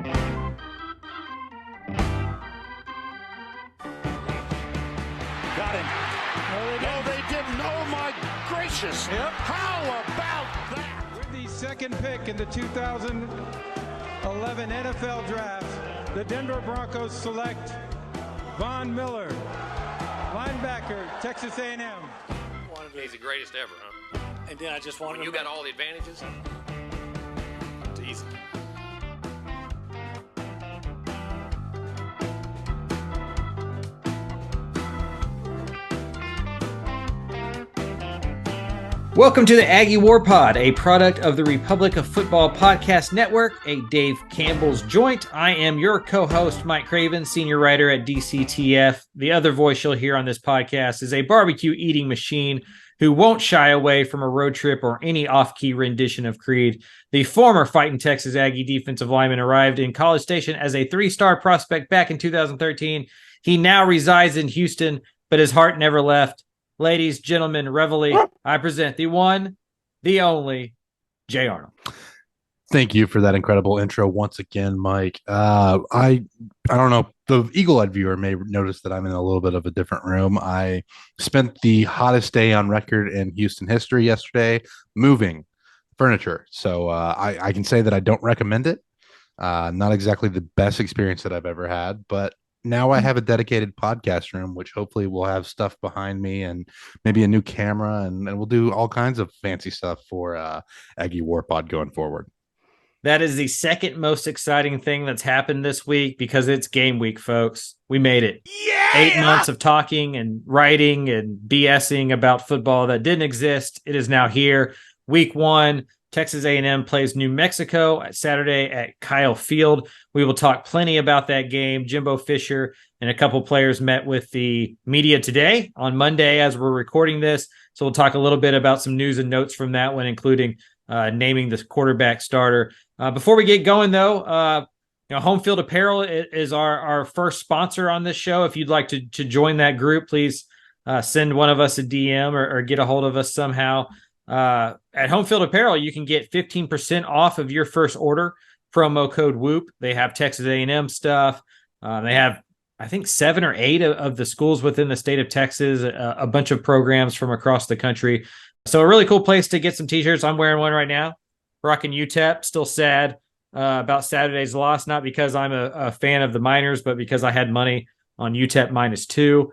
Got him. No, they didn't. Oh, my gracious. Yep. How about that? With the second pick in the 2011 NFL Draft, the Denver Broncos select Von Miller, linebacker, Texas A&M. He's the greatest ever, huh? And then I just wanted When you got all the advantages, it's easy. Welcome to the Aggie War Pod, a product of the Republic of Football Podcast Network, a Dave Campbell's joint. I am your co-host, Mike Craven, senior writer at DCTF. The other voice you'll hear on this podcast is a barbecue eating machine who won't shy away from a road trip or any off-key rendition of Creed. The former fighting Texas Aggie defensive lineman arrived in College Station as a 3-star prospect back in 2013. He now resides in Houston, but his heart never left. Ladies, gentlemen, reveille, I present the one, the only, Jay Arnold. Thank you for that incredible intro once again, Mike. I don't know. The eagle-eyed viewer may notice that I'm in a little bit of a different room. I spent the hottest day on record in Houston history yesterday moving furniture. So I can say that I don't recommend it. Not exactly the best experience that I've ever had, but now I have a dedicated podcast room, which hopefully will have stuff behind me and maybe a new camera, and we'll do all kinds of fancy stuff for Aggie War Pod going forward. That is the second most exciting thing that's happened this week because it's game week, folks. We made it. Yeah! 8 months of talking and writing and BSing about football that didn't exist. It is now here. Week 1, Texas A&M plays New Mexico at Saturday at Kyle Field. We will talk plenty about that game. Jimbo Fisher and a couple players met with the media today on Monday as we're recording this. So we'll talk a little bit about some news and notes from that one, including naming the quarterback starter. Before we get going, though, Home Field Apparel is our first sponsor on this show. If you'd like to join that group, please send one of us a DM or get a hold of us somehow. At Home Field Apparel, you can get 15% off of your first order. Promo code WHOOP. They have Texas A&M stuff. They have, I think, 7 or 8 of the schools within the state of Texas, a bunch of programs from across the country. So a really cool place to get some t-shirts. I'm wearing one right now. Rocking UTEP. Still sad about Saturday's loss, not because I'm a fan of the Miners, but because I had money on UTEP -2.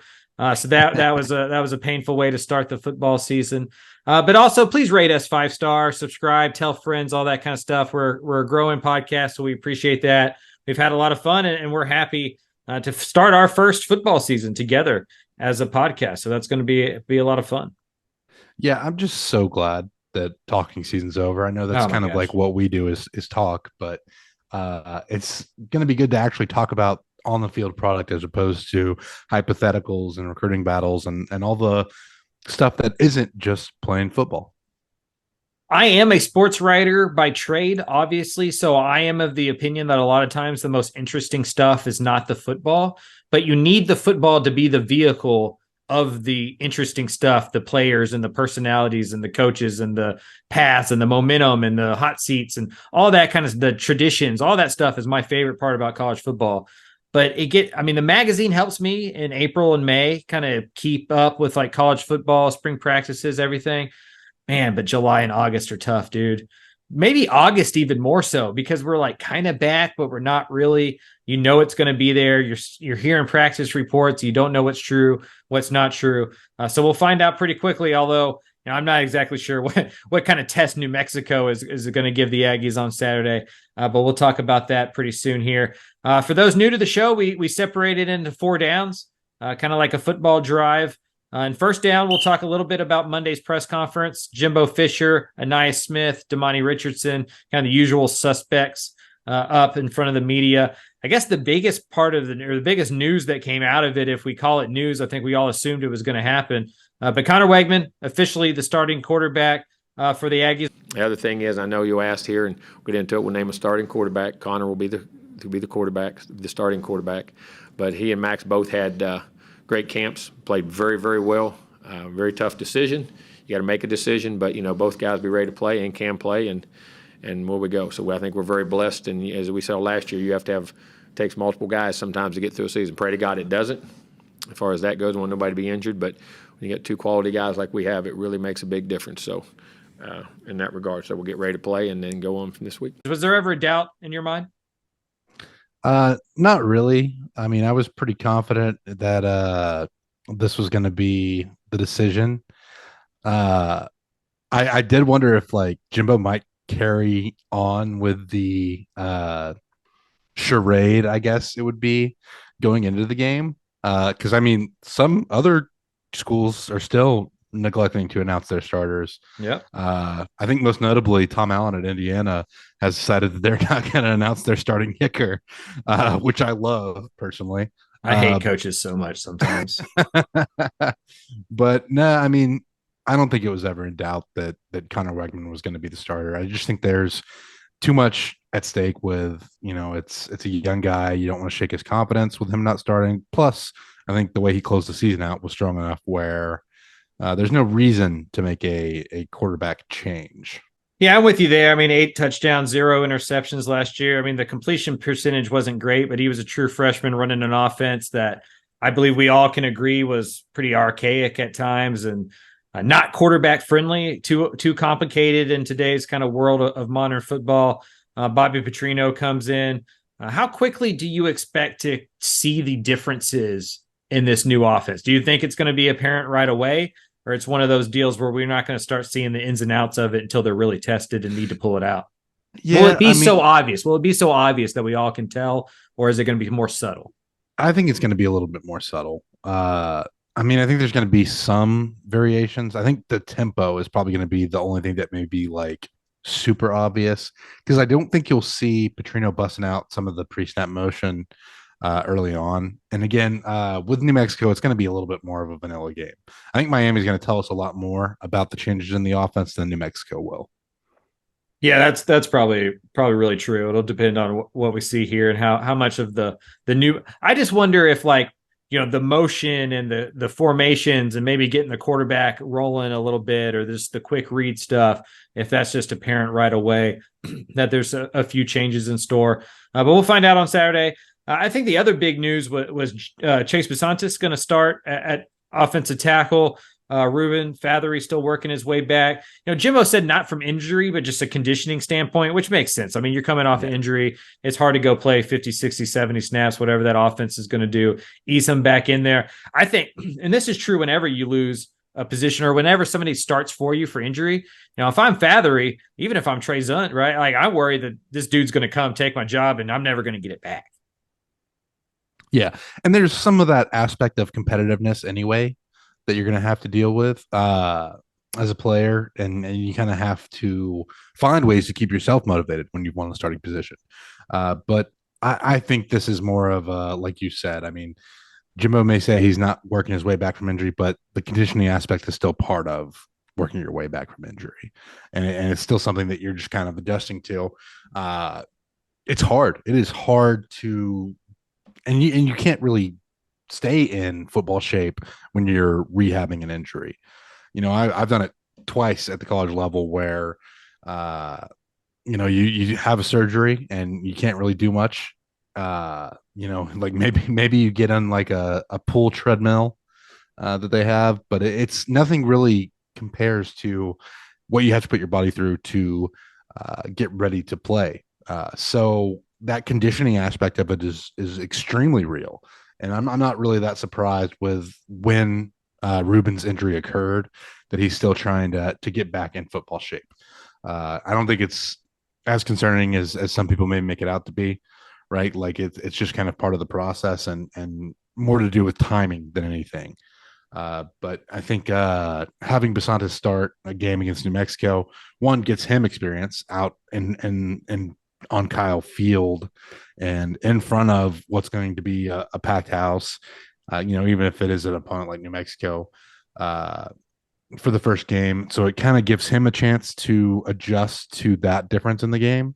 So that was a painful way to start the football season. But also, please rate us 5-star, subscribe, tell friends, all that kind of stuff. We're a growing podcast, so we appreciate that. We've had a lot of fun, and we're happy to start our first football season together as a podcast. So that's going to be a lot of fun. Yeah, I'm just so glad that talking season's over. I know that's kind of like what we do is talk, but it's going to be good to actually talk about on the field product as opposed to hypotheticals and recruiting battles and all the stuff that isn't just playing football. I am a sports writer by trade, obviously, so I am of the opinion that a lot of times the most interesting stuff is not the football, but you need the football to be the vehicle of the interesting stuff, the players and the personalities and the coaches and the paths and the momentum and the hot seats and all that kind of the traditions, all that stuff is my favorite part about college football. But the magazine helps me in April and May kind of keep up with like college football, spring practices, everything. Man, but July and August are tough, dude. Maybe August even more so because we're like kind of back, but we're not really. You know it's going to be there. You're hearing practice reports. You don't know what's true, what's not true. So we'll find out pretty quickly. Although I'm not exactly sure what kind of test New Mexico is going to give the Aggies on Saturday. But we'll talk about that pretty soon here. For those new to the show, we separated into 4 downs, kind of like a football drive. In first down, we'll talk a little bit about Monday's press conference. Jimbo Fisher, Anais Smith, Damani Richardson, kind of the usual suspects up in front of the media. I guess the biggest part of the biggest news that came out of it, if we call it news, I think we all assumed it was going to happen. But Conner Weigman, officially the starting quarterback for the Aggies. The other thing is, I know you asked here, and we get into it. We'll name a starting quarterback. Conner will be the quarterback, the starting quarterback. But he and Max both had great camps, played very, very well. Very tough decision. You got to make a decision, but both guys be ready to play and can play, and and where we go. So I think we're very blessed. And as we saw last year, you have to have takes multiple guys sometimes to get through a season. Pray to God it doesn't. As far as that goes, I want nobody to be injured. But when you get two quality guys like we have, it really makes a big difference. So in that regard, so we'll get ready to play and then go on from this week. Was there ever a doubt in your mind? Not really. I mean, I was pretty confident that this was going to be the decision. I did wonder if like Jimbo might carry on with the charade, I guess it would be, going into the game. Because I mean, some other schools are still neglecting to announce their starters. Yeah. I think most notably, Tom Allen at Indiana has decided that they're not going to announce their starting kicker, which I love personally. I hate coaches so much sometimes. But no, I mean, I don't think it was ever in doubt that Conner Weigman was going to be the starter. I just think there's too much at stake with, it's a young guy. You don't want to shake his confidence with him not starting. Plus, I think the way he closed the season out was strong enough where there's no reason to make a quarterback change. Yeah, I'm with you there. I mean, 8 touchdowns, 0 interceptions last year. I mean, the completion percentage wasn't great, but he was a true freshman running an offense that I believe we all can agree was pretty archaic at times and not quarterback friendly, too complicated in today's kind of world of modern football. Bobby Petrino comes in. How quickly do you expect to see the differences in this new offense? Do you think it's going to be apparent right away? Or it's one of those deals where we're not going to start seeing the ins and outs of it until they're really tested and need to pull it out? Yeah, will it be so obvious? Will it be so obvious that we all can tell? Or is it going to be more subtle? I think it's going to be a little bit more subtle. I think there's going to be some variations. I think the tempo is probably going to be the only thing that may be like super obvious, because I don't think you'll see Petrino busting out some of the pre-snap motion early on. And again, with New Mexico, it's going to be a little bit more of a vanilla game. I think Miami's going to tell us a lot more about the changes in the offense than New Mexico will. Yeah, that's probably really true. It'll depend on what we see here and how much of the new. I just wonder if the motion and the formations and maybe getting the quarterback rolling a little bit, or just the quick read stuff, if that's just apparent right away that there's a few changes in store. But we'll find out on Saturday. I think the other big news was Chase Bisontis going to start at offensive tackle. Ruben Fathery still working his way back. Jimbo said not from injury, but just a conditioning standpoint, which makes sense. I mean, you're coming off an injury. It's hard to go play 50, 60, 70 snaps, whatever that offense is going to do. Ease him back in there. I think, and this is true whenever you lose a position or whenever somebody starts for you for injury. If I'm Fathery, even if I'm Trey Zunt, right? Like, I worry that this dude's going to come take my job and I'm never going to get it back. Yeah. And there's some of that aspect of competitiveness anyway that you're going to have to deal with as a player. And you kind of have to find ways to keep yourself motivated when you want a starting position. But I think this is more of a, like you said, I mean, Jimbo may say he's not working his way back from injury, but the conditioning aspect is still part of working your way back from injury. And it's still something that you're just kind of adjusting to. It's hard. It is hard to, and you can't really stay in football shape when you're rehabbing an injury. I've done it twice at the college level where, you have a surgery and you can't really do much. Like maybe you get on like a pool treadmill that they have, but it's nothing really compares to what you have to put your body through to get ready to play. So that conditioning aspect of it is extremely real. And I'm not really that surprised with when Ruben's injury occurred that he's still trying to get back in football shape. I don't think it's as concerning as some people may make it out to be, right? Like it's just kind of part of the process and more to do with timing than anything. But I think having Bisontis start a game against New Mexico, one, gets him experience out and on Kyle Field and in front of what's going to be a packed house, even if it is an opponent like New Mexico for the first game. So it kind of gives him a chance to adjust to that difference in the game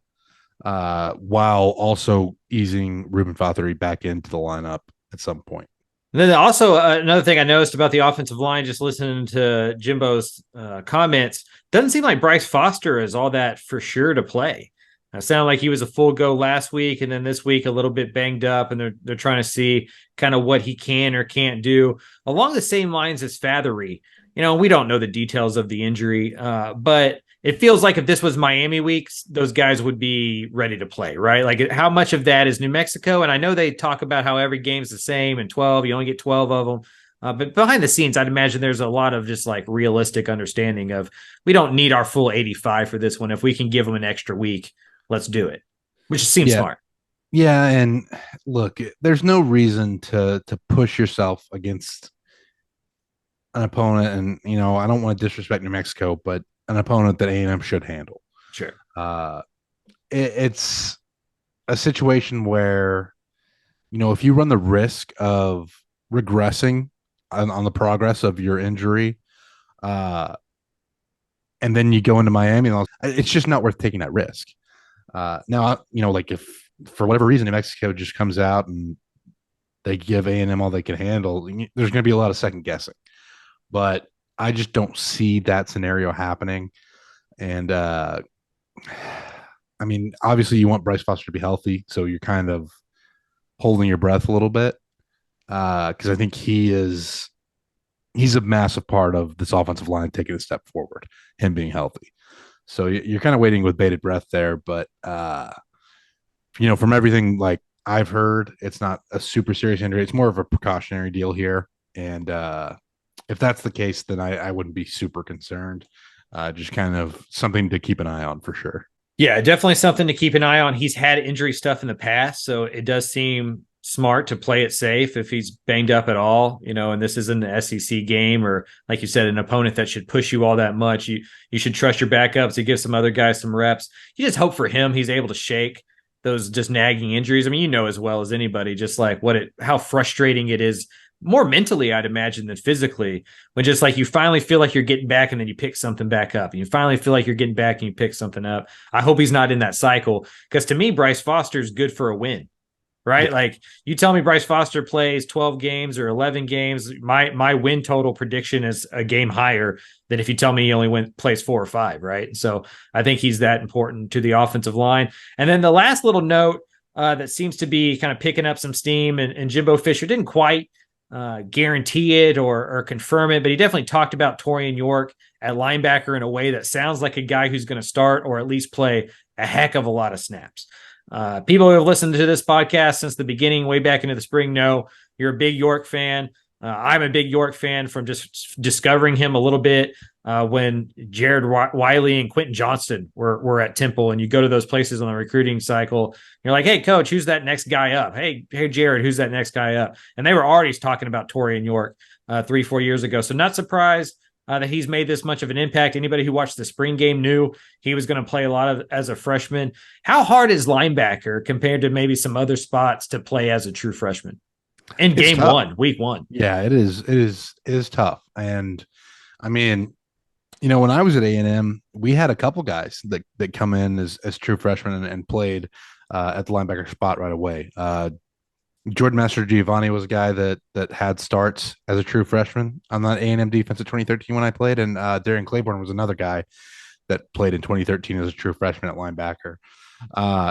while also easing Ruben Fathery back into the lineup at some point. And then also another thing I noticed about the offensive line, just listening to Jimbo's comments, doesn't seem like Bryce Foster is all that for sure to play. It sounded like he was a full go last week, and then this week a little bit banged up, and they're trying to see kind of what he can or can't do along the same lines as Fathery. We don't know the details of the injury, but it feels like if this was Miami weeks, those guys would be ready to play, right? Like how much of that is New Mexico? And I know they talk about how every game's the same and 12, you only get 12 of them. But behind the scenes, I'd imagine there's a lot of just like realistic understanding of we don't need our full 85 for this one. If we can give them an extra week, let's do it, which seems smart. Yeah. And look, there's no reason to push yourself against an opponent. And, I don't want to disrespect New Mexico, but an opponent that A&M should handle. Sure. It's a situation where, if you run the risk of regressing on the progress of your injury, and then you go into Miami, it's just not worth taking that risk. Now, like if for whatever reason New Mexico just comes out and they give A&M all they can handle, there's going to be a lot of second guessing. But I just don't see that scenario happening. And obviously you want Bryce Foster to be healthy, so you're kind of holding your breath a little bit, because I think he's a massive part of this offensive line taking a step forward, him being healthy. So you're kind of waiting with bated breath there. But from everything like I've heard, it's not a super serious injury. It's more of a precautionary deal here. And if that's the case, then I wouldn't be super concerned. Just kind of something to keep an eye on for sure. Yeah, definitely something to keep an eye on. He's had injury stuff in the past, so it does seem smart to play it safe if he's banged up at all, and this isn't an SEC game or, like you said, an opponent that should push you all that much. You should trust your backups to give some other guys some reps. You just hope for him he's able to shake those just nagging injuries. I mean, as well as anybody, just like how frustrating it is, more mentally, I'd imagine, than physically, when just like you finally feel like you're getting back and then you pick something back up, and you finally feel like you're getting back and you pick something up. I hope he's not in that cycle, because to me, Bryce Foster is good for a win, right? Yeah. Like you tell me Bryce Foster plays 12 games or 11 games, my win total prediction is a game higher than if you tell me he only plays 4 or 5, right? So I think he's that important to the offensive line. And then the last little note that seems to be kind of picking up some steam, and Jimbo Fisher didn't quite guarantee it or confirm it, but he definitely talked about Torian York at linebacker in a way that sounds like a guy who's going to start or at least play a heck of a lot of snaps. People who have listened to this podcast since the beginning, way back into the spring, know you're a big York fan. I'm a big York fan from just discovering him a little bit when Jared Wiley and Quentin Johnston were at Temple, and you go to those places on the recruiting cycle. You're like, hey, coach, who's that next guy up? Hey, Jared, who's that next guy up? And they were already talking about Torian York 3-4 years ago. So not surprised that he's made this much of an impact. Anybody who watched the spring game knew he was going to play a lot as a freshman. How hard is linebacker compared to maybe some other spots to play as a true freshman? In game one, week one. Yeah, it is tough. And I mean, when I was at A&M, we had a couple guys that come in as true freshmen and played at the linebacker spot right away. Jordan Master-Giovanni was a guy that had starts as a true freshman on that A&M defense in 2013 when I played, and Darian Claiborne was another guy that played in 2013 as a true freshman at linebacker.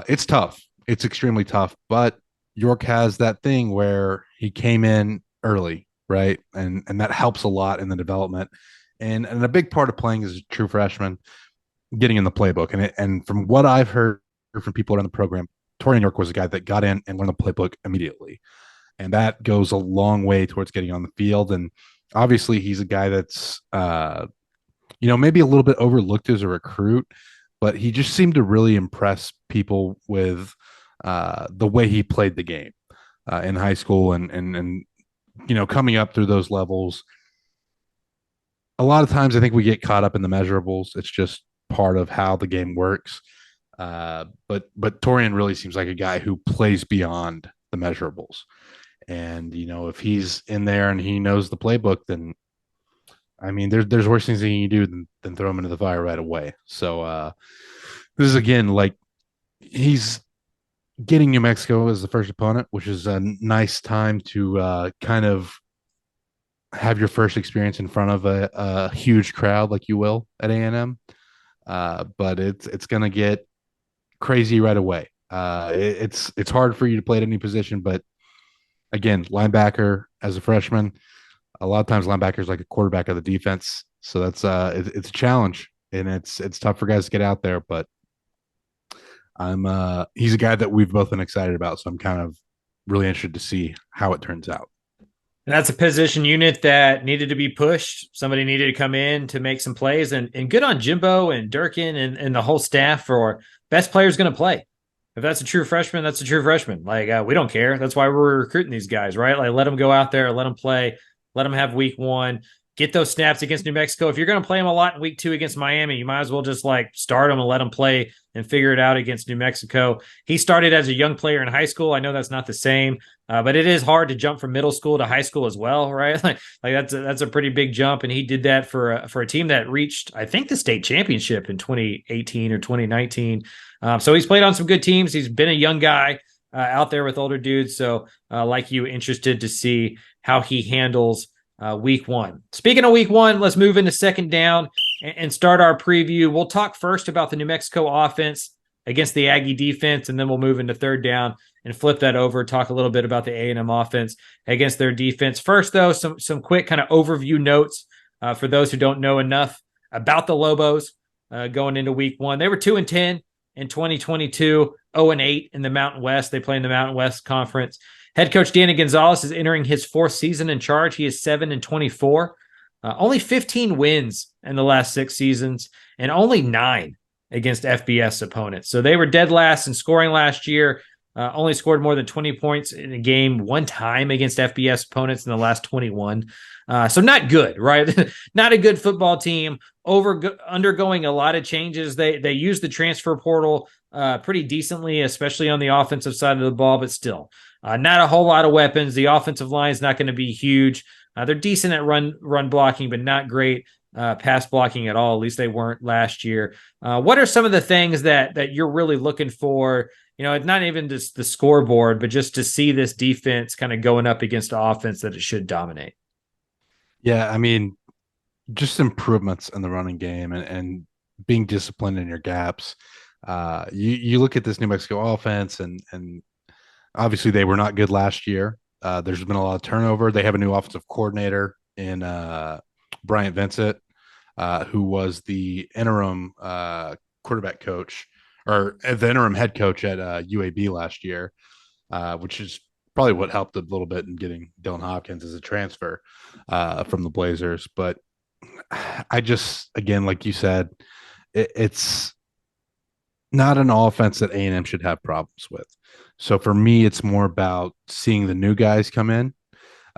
It's tough. It's extremely tough, but York has that thing where he came in early, right? And that helps a lot in the development. And a big part of playing as a true freshman, getting in the playbook. And from what I've heard from people around the program, Torian York was a guy that got in and learned the playbook immediately. And that goes a long way towards getting on the field. And obviously he's a guy that's, maybe a little bit overlooked as a recruit, but he just seemed to really impress people with the way he played the game in high school and coming up through those levels. A lot of times I think we get caught up in the measurables. It's just part of how the game works. But Torian really seems like a guy who plays beyond the measurables. And, if he's in there and he knows the playbook, then I mean, there's worse things that you can do than throw him into the fire right away. So this is, again, like he's getting New Mexico as the first opponent, which is a nice time to kind of have your first experience in front of a huge crowd like you will at A&M. But it's going to get crazy right away. It's hard for you to play at any position, but again, linebacker as a freshman, a lot of times linebackers like a quarterback of the defense, so that's it's a challenge, and it's tough for guys to get out there. But I'm he's a guy that we've both been excited about, so I'm kind of really interested to see how it turns out. And that's a position unit that needed to be pushed. Somebody needed to come in to make some plays, and good on Jimbo and Durkin and the whole staff for best players going to play. If that's a true freshman, that's a true freshman. Like, we don't care. That's why we're recruiting these guys, right? Like, let them go out there, let them play, let them have week one, get those snaps against New Mexico. If you're going to play them a lot in week two against Miami, you might as well just like start them and let them play and figure it out against New Mexico. He started as a young player in high school. I know that's not the same, but it is hard to jump from middle school to high school as well, right? Like that's a pretty big jump, and he did that for a team that reached, I think, the state championship in 2018 or 2019. So he's played on some good teams. He's been a young guy out there with older dudes. So like you, interested to see how he handles week one. Speaking of week one, let's move into second down and start our preview. We'll talk first about the New Mexico offense against the Aggie defense, and then we'll move into third down and flip that over, talk a little bit about the A&M offense against their defense. First, though, some quick kind of overview notes for those who don't know enough about the Lobos going into week one. They were 2-10 in 2022, 0-8 in the Mountain West. They play in the Mountain West Conference. Head coach Danny Gonzalez is entering his fourth season in charge. He is 7-24, only 15 wins in the last 6 seasons, and only 9 against FBS opponents. So they were dead last in scoring last year. Only scored more than 20 points in a game one time against FBS opponents in the last 21. So not good, right? Not a good football team. Undergoing a lot of changes. They use the transfer portal pretty decently, especially on the offensive side of the ball, but still not a whole lot of weapons. The offensive line is not going to be huge. They're decent at run blocking, but not great pass blocking at all. At least they weren't last year. What are some of the things that you're really looking for? You know, it's not even just the scoreboard, but just to see this defense kind of going up against the offense that it should dominate. Yeah, I mean, just improvements in the running game and being disciplined in your gaps. You look at this New Mexico offense, and obviously they were not good last year. There's been a lot of turnover. They have a new offensive coordinator in Bryant Vincent, who was the interim quarterback coach or the interim head coach at UAB last year, which is probably what helped a little bit in getting Dylan Hopkins as a transfer from the Blazers. But I just, again, like you said, it's not an offense that A&M should have problems with. So for me, it's more about seeing the new guys come in,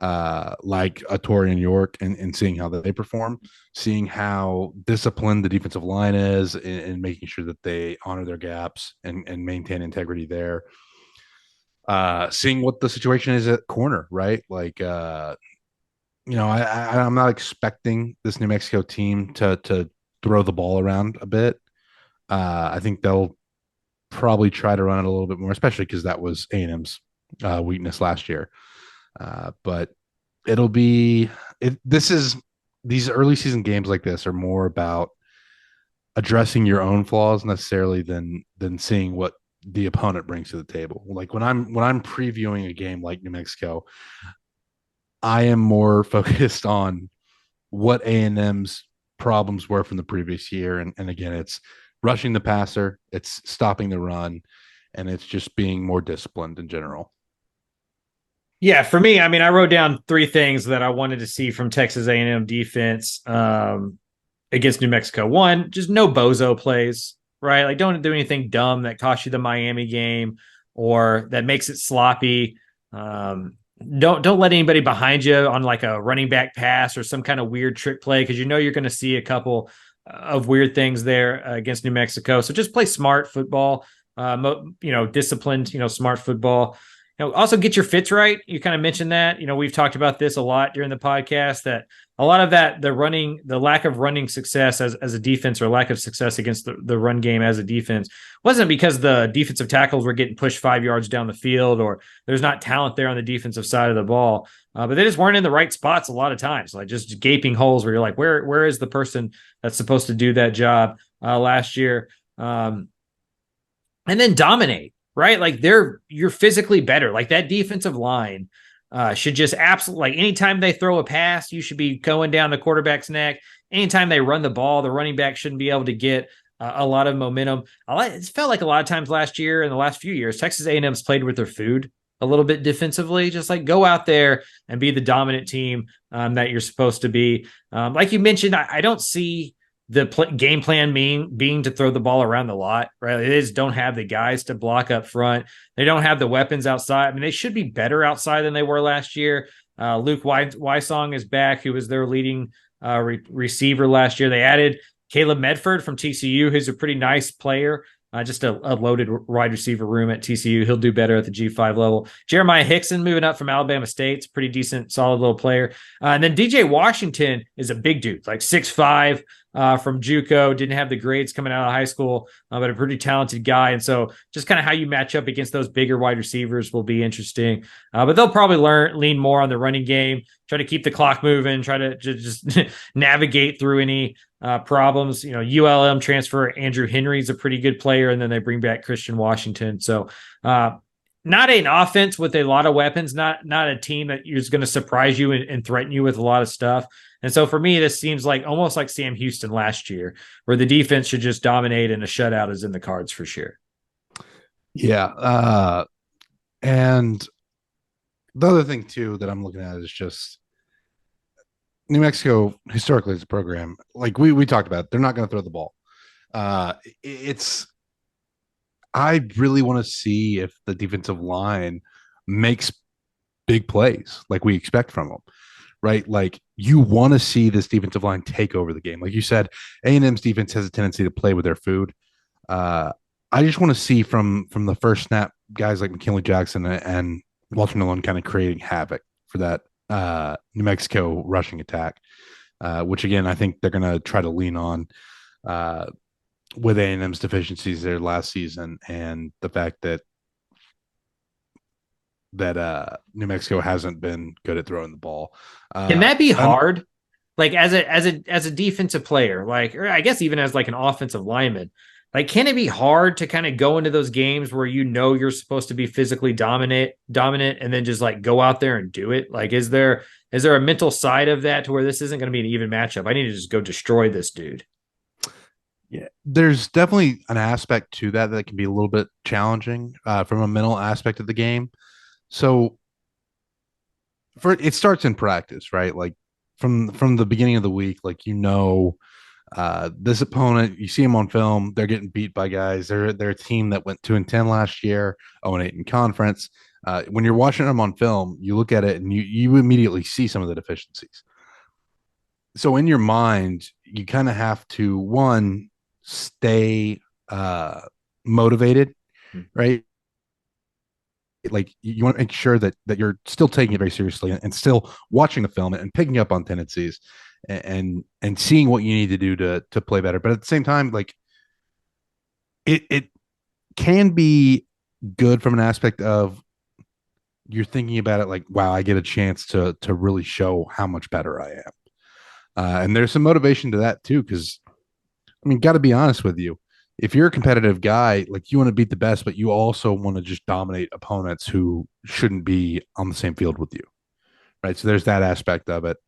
like a Torian York, and seeing how they perform, seeing how disciplined the defensive line is, and making sure that they honor their gaps and maintain integrity there. Seeing what the situation is at corner, right? Like, I'm not expecting this New Mexico team to throw the ball around a bit. I think they'll probably try to run it a little bit more, especially because that was A&M's weakness last year. But these early season games like this are more about addressing your own flaws necessarily than seeing what the opponent brings to the table. Like when I'm previewing a game like New Mexico, I am more focused on what A&M's problems were from the previous year. And again, it's rushing the passer, it's stopping the run, and it's just being more disciplined in general. Yeah, for me, I mean, I wrote down 3 things that I wanted to see from Texas A&M defense against New Mexico. 1, just no bozo plays, right? Like, don't do anything dumb that costs you the Miami game or that makes it sloppy. Don't let anybody behind you on like a running back pass or some kind of weird trick play, because you're going to see a couple of weird things there against New Mexico. So just play smart football, disciplined, smart football. also get your fits right. You kind of mentioned that. We've talked about this a lot during the podcast, that a lot of that, the lack of running success as a defense, or lack of success against the run game as a defense, wasn't because the defensive tackles were getting pushed 5 yards down the field, or there's not talent there on the defensive side of the ball. But they just weren't in the right spots a lot of times, like just gaping holes where you're like, where is the person that's supposed to do that job last year? And then dominate, right? Like you're physically better. Like that defensive line should just absolutely, like anytime they throw a pass, you should be going down the quarterback's neck. Anytime they run the ball, the running back shouldn't be able to get a lot of momentum. It felt like a lot of times last year and the last few years, Texas A&M's played with their food a little bit defensively. Just like go out there and be the dominant team that you're supposed to be. Like you mentioned, I don't see the game plan being to throw the ball around the lot, right? They just don't have the guys to block up front. They don't have the weapons outside. I mean, they should be better outside than they were last year. Luke Wysong is back, who was their leading receiver last year. They added Caleb Medford from TCU, who's a pretty nice player. Just a loaded wide receiver room at TCU. He'll do better at the G5 level. Jeremiah Hickson moving up from Alabama State, pretty decent, solid little player. And then DJ Washington is a big dude, like 6'5", from JUCO. Didn't have the grades coming out of high school, but a pretty talented guy. And so just kind of how you match up against those bigger wide receivers will be interesting. But they'll probably lean more on the running game, try to keep the clock moving, try to just navigate through any problems. ULM transfer Andrew Henry's a pretty good player, and then they bring back Christian Washington. So not an offense with a lot of weapons, not a team that is going to surprise you and threaten you with a lot of stuff. And so for me, this seems like almost like Sam Houston last year, where the defense should just dominate and a shutout is in the cards for sure. Yeah. And the other thing too that I'm looking at is just New Mexico historically as a program, like we talked about, they're not going to throw the ball. I really want to see if the defensive line makes big plays like we expect from them, right? Like you want to see this defensive line take over the game. Like you said, A&M's defense has a tendency to play with their food. I just want to see from the first snap, guys like McKinley Jackson and Walter Nolan kind of creating havoc for that New Mexico rushing attack, which again, I think they're going to try to lean on with A&M's deficiencies there last season and the fact that New Mexico hasn't been good at throwing the ball. Can that be hard? Like as a defensive player, like, or I guess even as like an offensive lineman, like, can it be hard to kind of go into those games where you're supposed to be physically dominant, and then just like go out there and do it? Like, is there a mental side of that to where this isn't going to be an even matchup? I need to just go destroy this dude. Yeah, there's definitely an aspect to that can be a little bit challenging from a mental aspect of the game. So it starts in practice, right? Like from the beginning of the week, like, this opponent, you see them on film, they're getting beat by guys. They're a team that went 2-10 last year, 0-8 in conference. When you're watching them on film, you look at it and you immediately see some of the deficiencies. So in your mind, you kind of have to, one, stay motivated, right? Like you want to make sure that you're still taking it very seriously and still watching the film and picking up on tendencies and seeing what you need to do to play better. But at the same time, like it can be good from an aspect of you're thinking about it like, wow, I get a chance to really show how much better I am. And there's some motivation to that too, because I mean, got to be honest with you. If you're a competitive guy, like you want to beat the best, but you also want to just dominate opponents who shouldn't be on the same field with you, right? So there's that aspect of it.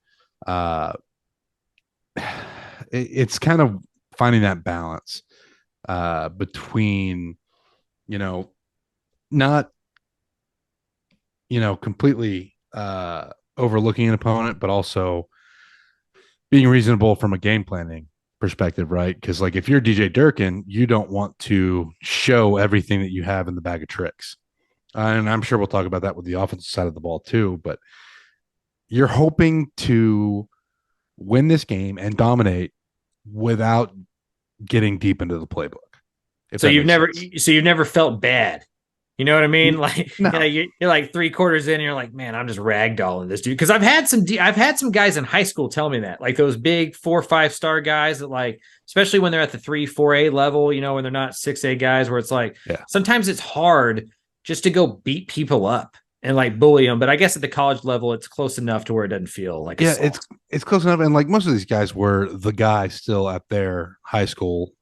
It's kind of finding that balance between, not, completely overlooking an opponent, but also being reasonable from a game planning perspective, right? Because like if you're DJ Durkin, you don't want to show everything that you have in the bag of tricks. And I'm sure we'll talk about that with the offensive side of the ball too, but you're hoping to win this game and dominate without getting deep into the playbook. So you've never felt bad You know what I mean? Like, No. you're like 3/4 in, and you're like, man, I'm just ragdolling this dude. Because I've had some guys in high school tell me that, like those big 4 or 5 star guys that, like, especially when they're at the 3, 4A level, you know, when they're not 6A guys, where it's like sometimes it's hard just to go beat people up and like bully them. But I guess at the college level, it's close enough to where it doesn't feel like it's close enough. And like most of these guys were the guy still at their high school.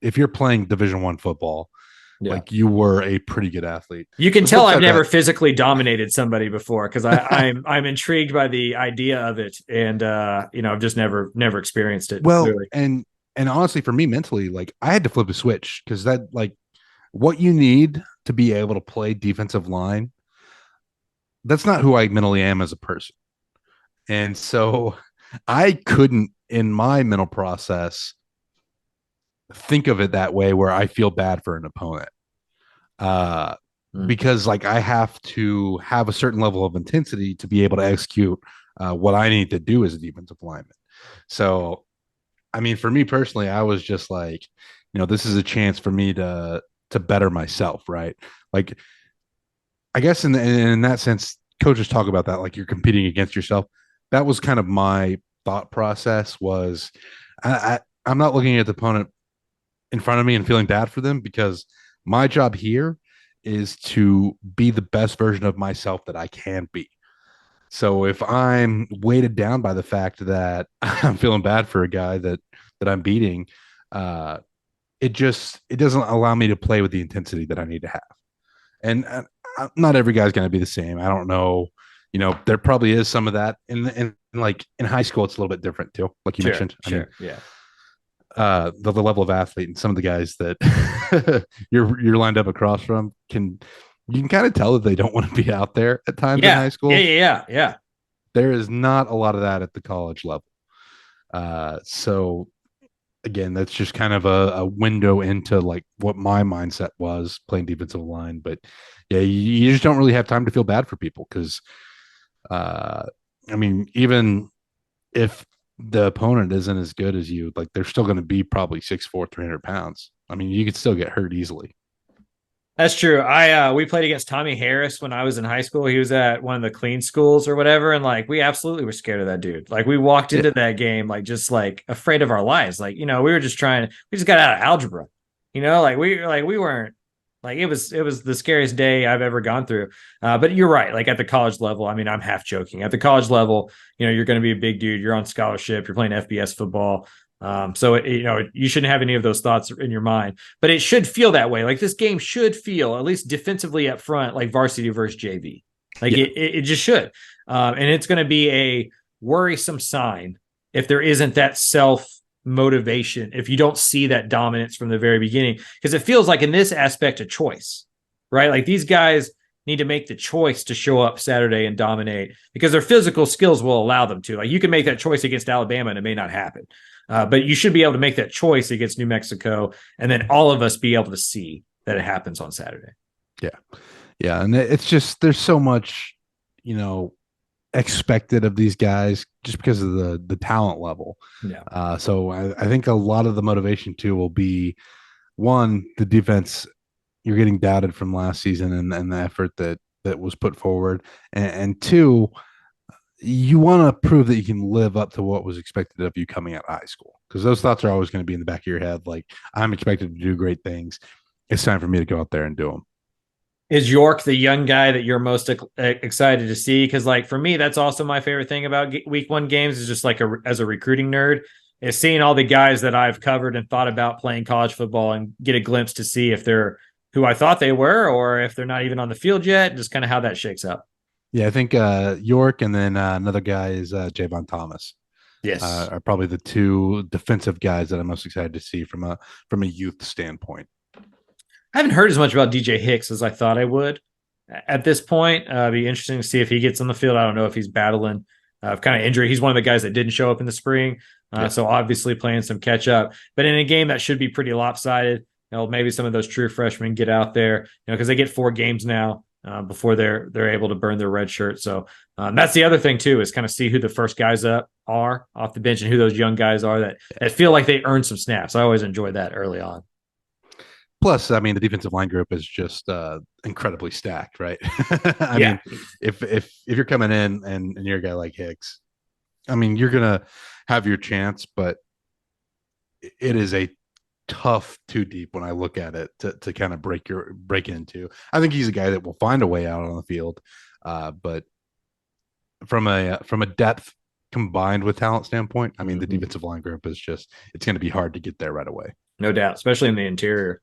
If you're playing Division I football, like you were a pretty good athlete. You can tell I've never physically dominated somebody before because I'm intrigued by the idea of it, and you know, I've just never experienced it. Well, clearly. and honestly, for me mentally, like I had to flip a switch because that, like, what you need to be able to play defensive line, that's not who I mentally am as a person. And so I couldn't, in my mental process, think of it that way where I feel bad for an opponent. Because like I have to have a certain level of intensity to be able to execute what I need to do as a defensive lineman. So, I mean, for me personally, I was just like, you know, this is a chance for me to better myself, right? Like, I guess in that sense, coaches talk about that, like you're competing against yourself. That was kind of my thought process. Was I'm not looking at the opponent in front of me and feeling bad for them, because my job here is to be the best version of myself that I can be. So if I'm weighted down by the fact that I'm feeling bad for a guy that I'm beating, it doesn't allow me to play with the intensity that I need to have. And not every guy's going to be the same. I don't know. You know, there probably is some of that in like in high school. It's a little bit different too, like you mentioned. Sure. I mean, the level of athlete and some of the guys that you're lined up across from you can kind of tell that they don't want to be out there at times in high school. Yeah. There is not a lot of that at the college level. So again, that's just kind of a window into like what my mindset was playing defensive line. But yeah, you just don't really have time to feel bad for people because, I mean, even if the opponent isn't as good as you, like they're still going to be probably 6'4", 300 pounds. I mean, you could still get hurt easily. That's true. We played against Tommy Harris when I was in high school. He was at one of the clean schools or whatever, and like we absolutely were scared of that dude. Like we walked into that game like just like afraid of our lives. Like, you know, we just got out of algebra. You know, like we weren't, like it was the scariest day I've ever gone through. But you're right. Like at the college level, I mean, I'm half joking. At the college level, you know, you're going to be a big dude. You're on scholarship. You're playing FBS football. So you know, you shouldn't have any of those thoughts in your mind, but it should feel that way. Like this game should feel, at least defensively up front, like varsity versus JV. Like it just should. And it's going to be a worrisome sign if there isn't that self motivation, if you don't see that dominance from the very beginning, because it feels like in this aspect a choice, right? Like these guys need to make the choice to show up Saturday and dominate because their physical skills will allow them to. Like you can make that choice against Alabama and it may not happen. But you should be able to make that choice against New Mexico, and then all of us be able to see that it happens on Saturday. Yeah. And it's just, there's so much, you know, expected of these guys just because of the talent level. Yeah. So I think a lot of the motivation too will be, one, the defense. You're getting doubted from last season and the effort that was put forward, and two, you want to prove that you can live up to what was expected of you coming out of high school, because those thoughts are always going to be in the back of your head. Like, I'm expected to do great things. It's time for me to go out there and do them. Is York the young guy that you're most excited to see? Because like for me, that's also my favorite thing about week 1 games is just like as a recruiting nerd is seeing all the guys that I've covered and thought about playing college football and get a glimpse to see if they're who I thought they were or if they're not even on the field yet, just kind of how that shakes up. Yeah, I think York and then another guy is Javon Thomas. Yes, are probably the two defensive guys that I'm most excited to see from a youth standpoint. I haven't heard as much about DJ Hicks as I thought I would at this point. Be interesting to see if he gets on the field. I don't know if he's battling kind of injury. He's one of the guys that didn't show up in the spring, so obviously playing some catch up. But in a game that should be pretty lopsided, you know, maybe some of those true freshmen get out there, you know, because they get 4 games now. Before they're able to burn their red shirt. So that's the other thing too, is kind of see who the first guys up are off the bench and who those young guys are that feel like they earned some snaps. I always enjoy that early on. Plus, I mean, the defensive line group is just incredibly stacked, right? I Yeah. mean, if you're coming in and you're a guy like Hicks, I mean, you're gonna have your chance, but it is a tough two deep when I look at it to kind of break into. I think he's a guy that will find a way out on the field, but from a depth combined with talent standpoint, I mean, the defensive line group is just it's going to be hard to get there right away. No doubt, especially in the interior.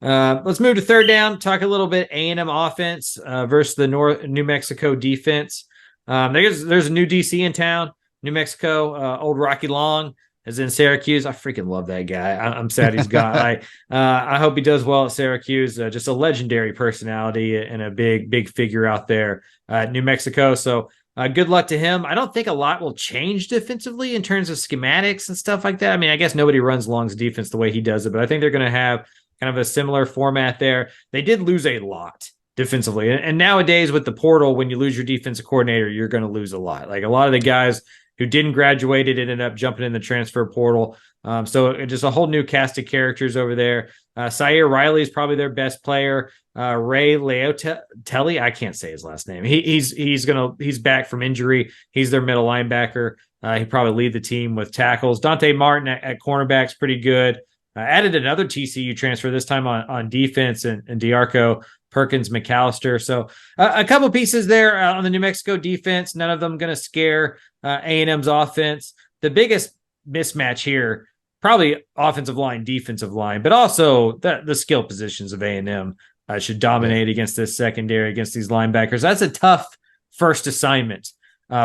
Let's move to third down. Talk a little bit A&M offense versus the New Mexico defense. There's a new DC in town, New Mexico. Old Rocky Long is in Syracuse. I freaking love that guy. I'm sad he's gone. I hope he does well at Syracuse. Just a legendary personality and a big figure out there at New Mexico. So good luck to him. I don't think a lot will change defensively in terms of schematics and stuff like that. I mean, I guess nobody runs Long's defense the way he does it, but I think they're going to have kind of a similar format there. They did lose a lot defensively. And nowadays with the portal, when you lose your defensive coordinator, you're going to lose a lot. Like a lot of the guys who didn't graduate it ended up jumping in the transfer portal. So just a whole new cast of characters over there. Sayer Riley is probably their best player. Ray Leotelli, I can't say his last name. He's back from injury. He's their middle linebacker. He probably lead the team with tackles. Dante Martin at cornerback's pretty good. Added another TCU transfer this time on defense and Diarco Perkins McAllister. So a couple pieces there on the New Mexico defense. None of them going to scare A&M's offense. The biggest mismatch here, probably offensive line, defensive line, but also the skill positions of A&M should dominate against this secondary, against these linebackers. That's a tough first assignment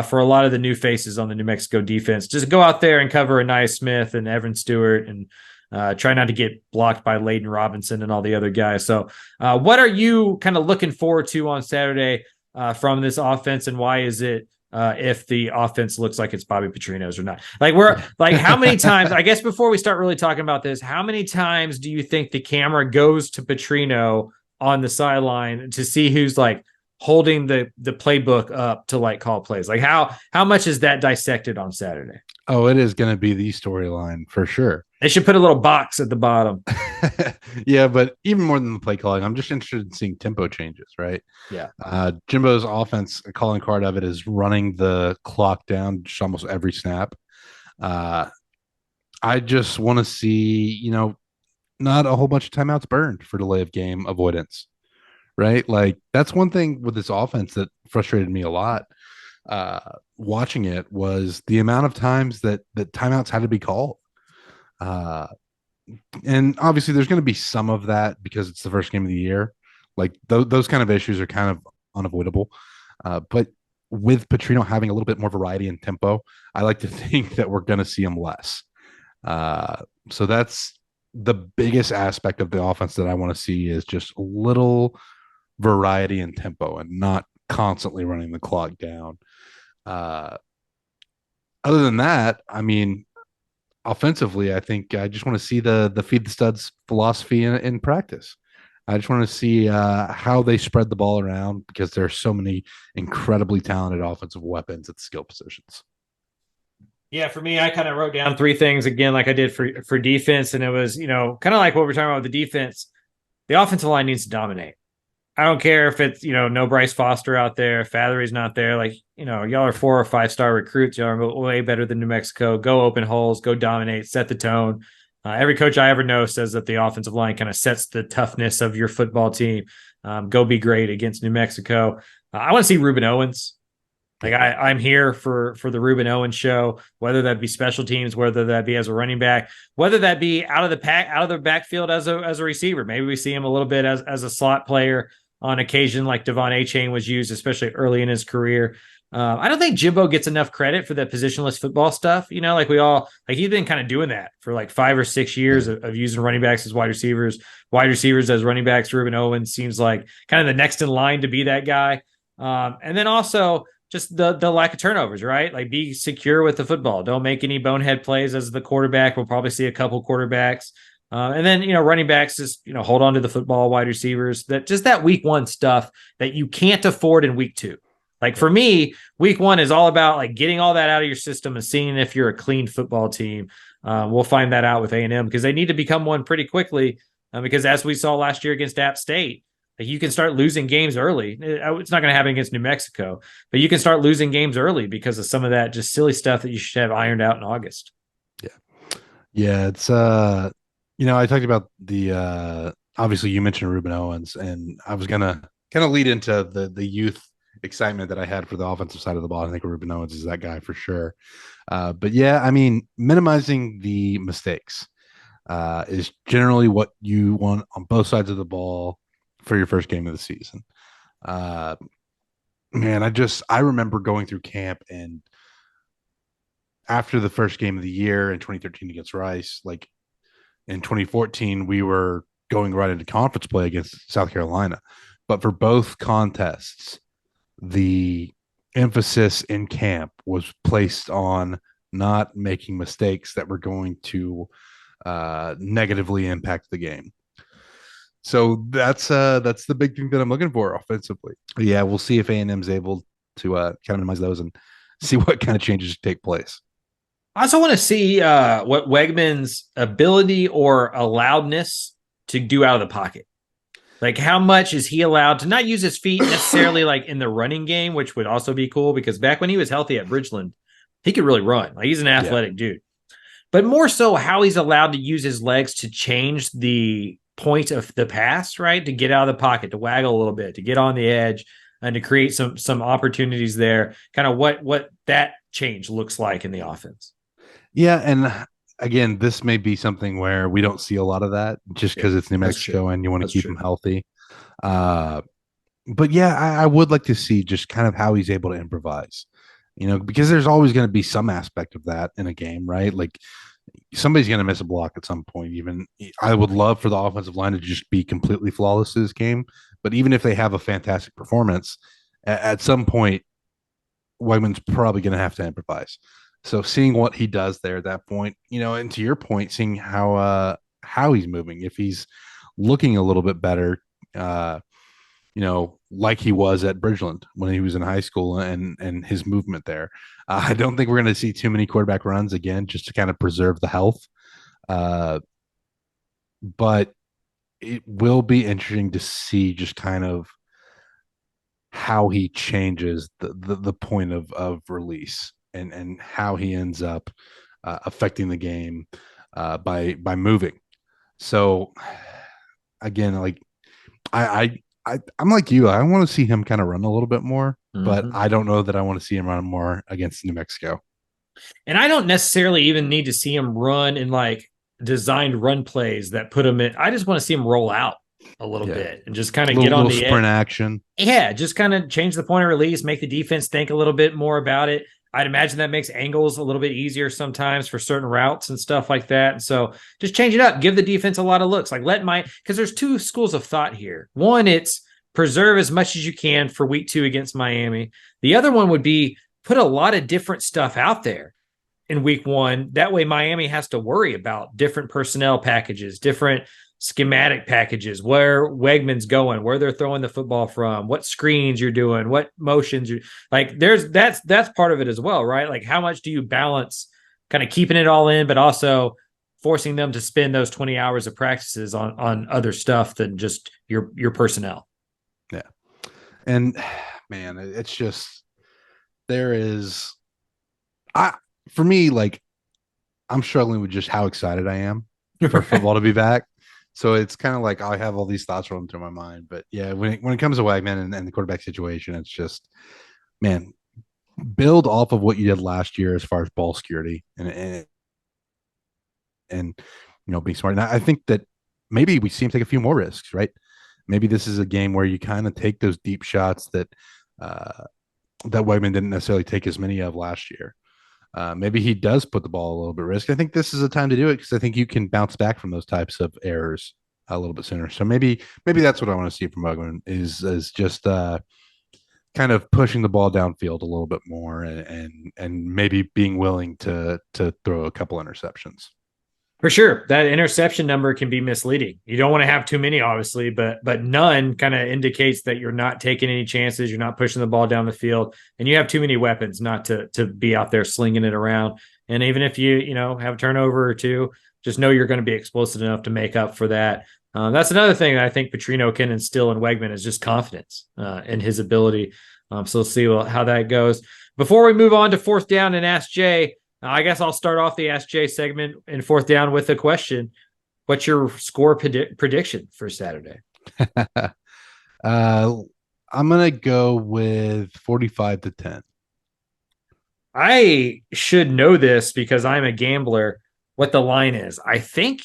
for a lot of the new faces on the New Mexico defense. Just go out there and cover Anais Smith and Evan Stewart and try not to get blocked by Layden Robinson and all the other guys. So what are you kind of looking forward to on Saturday from this offense, and why is it if the offense looks like it's Bobby Petrino's or not? How many times, I guess before we start really talking about this, how many times do you think the camera goes to Petrino on the sideline to see who's like holding the playbook up to call plays? Like how much is that dissected on Saturday? Oh, it is going to be the storyline for sure. They should put a little box at the bottom. Yeah, but even more than the play calling, I'm just interested in seeing tempo changes, right? Yeah. Jimbo's offense, a calling card of it is running the clock down just almost every snap. I just want to see, not a whole bunch of timeouts burned for delay of game avoidance, right? Like that's one thing with this offense that frustrated me a lot. Watching it was the amount of times that timeouts had to be called. And obviously there's going to be some of that because it's the first game of the year. Like those kind of issues are kind of unavoidable. But with Petrino having a little bit more variety in tempo, I like to think that we're going to see him less. So that's the biggest aspect of the offense that I want to see is just a little variety in tempo and not constantly running the clock down. Other than that, I mean, offensively, I think I just want to see the feed the studs philosophy in practice. I just want to see how they spread the ball around because there are so many incredibly talented offensive weapons at the skill positions. Yeah, for me, I kind of wrote down three things again, like I did for defense, and it was kind of like what we're talking about with the defense. The offensive line needs to dominate. I don't care if it's, no Bryce Foster out there, Fathery's not there. Like, y'all are 4 or 5 star recruits. Y'all are way better than New Mexico. Go open holes, go dominate, set the tone. Every coach I ever know says that the offensive line kind of sets the toughness of your football team. Go be great against New Mexico. I want to see Ruben Owens. Like I'm here for the Ruben Owens show, whether that be special teams, whether that be as a running back, whether that be out of the backfield as a receiver. Maybe we see him a little bit as a slot player on occasion, like Devon Achane was used, especially early in his career. I don't think Jimbo gets enough credit for the positionless football stuff. He's been kind of doing that for like 5 or 6 years of using running backs as wide receivers as running backs. Ruben Owens seems like kind of the next in line to be that guy. And then also just the lack of turnovers, right? Like be secure with the football. Don't make any bonehead plays as the quarterback. We'll probably see a couple quarterbacks. And then, running backs just, hold on to the football, wide receivers, that week 1 stuff that you can't afford in week 2. Like for me, week 1 is all about like getting all that out of your system and seeing if you're a clean football team. We'll find that out with A&M because they need to become one pretty quickly. because as we saw last year against App State, like you can start losing games early. It's not going to happen against New Mexico, but you can start losing games early because of some of that just silly stuff that you should have ironed out in August. Yeah, it's I talked about the obviously you mentioned Ruben Owens, and I was gonna kind of lead into the youth excitement that I had for the offensive side of the ball. I think Ruben Owens is that guy for sure. But yeah, I mean, minimizing the mistakes is generally what you want on both sides of the ball for your first game of the season. Man, I remember going through camp, and after the first game of the year in 2013 against Rice, like in 2014, we were going right into conference play against South Carolina. But for both contests, the emphasis in camp was placed on not making mistakes that were going to negatively impact the game. So that's the big thing that I'm looking for offensively. Yeah, we'll see if A&M's able to kind of minimize those and see what kind of changes take place. I also want to see what Weigman's ability or allowedness to do out of the pocket. Like, how much is he allowed to not use his feet necessarily like in the running game, which would also be cool because back when he was healthy at Bridgeland, he could really run. Like, he's an athletic dude. But more so how he's allowed to use his legs to change the point of the pass, right? To get out of the pocket, to waggle a little bit, to get on the edge, and to create some opportunities there. Kind of what that change looks like in the offense. Yeah, and again, this may be something where we don't see a lot of that just because it's New Mexico and you want to keep them healthy. But yeah, I would like to see just kind of how he's able to improvise, because there's always going to be some aspect of that in a game, right? Like somebody's going to miss a block at some point. Even I would love for the offensive line to just be completely flawless this game. But even if they have a fantastic performance, at some point, Weigman's probably going to have to improvise. So seeing what he does there at that point, and to your point, seeing how he's moving, if he's looking a little bit better, like he was at Bridgeland when he was in high school and his movement there. I don't think we're going to see too many quarterback runs again, just to kind of preserve the health. But it will be interesting to see just kind of how he changes the point of release. And how he ends up affecting the game by moving. So again, like I'm like you. I want to see him kind of run a little bit more, but I don't know that I want to see him run more against New Mexico. And I don't necessarily even need to see him run in like designed run plays that put him in. I just want to see him roll out a little bit and just kind of get on the sprint action. Yeah, just kind of change the point of release, make the defense think a little bit more about it. I'd imagine that makes angles a little bit easier sometimes for certain routes and stuff like that. And so just change it up. Give the defense a lot of looks. Like because there's two schools of thought here. One, it's preserve as much as you can for week 2 against Miami. The other one would be put a lot of different stuff out there in week 1. That way Miami has to worry about different personnel packages, different schematic packages, where Weigman's going, where they're throwing the football from, what screens you're doing, what motions you like. That's part of it as well, right? Like how much do you balance kind of keeping it all in, but also forcing them to spend those 20 hours of practices on other stuff than just your personnel. Yeah. And man, it's just, for me, like I'm struggling with just how excited I am for football to be back. So it's kind of like I have all these thoughts running through my mind. But yeah, when it comes to Weigman and the quarterback situation, it's just, man, build off of what you did last year as far as ball security and being smart. And I think that maybe we see him take a few more risks, right? Maybe this is a game where you kind of take those deep shots that Weigman didn't necessarily take as many of last year. Maybe he does put the ball a little bit at risk. I think this is a time to do it because I think you can bounce back from those types of errors a little bit sooner. So maybe that's what I want to see from Weigman is just kind of pushing the ball downfield a little bit more and maybe being willing to throw a couple interceptions. For sure. That interception number can be misleading. You don't want to have too many, obviously, but none kind of indicates that you're not taking any chances. You're not pushing the ball down the field, and you have too many weapons not to be out there slinging it around. And even if you have a turnover or two, just know you're going to be explosive enough to make up for that That's another thing that I think Petrino can instill in Weigman is just confidence in his ability. So we'll see how that goes. Before we move on to fourth down and Ask Jay, I guess I'll start off the Ask Jay segment in fourth down with a question. What's your score prediction for Saturday? I'm going to go with 45-10. I should know this because I'm a gambler, what the line is. I think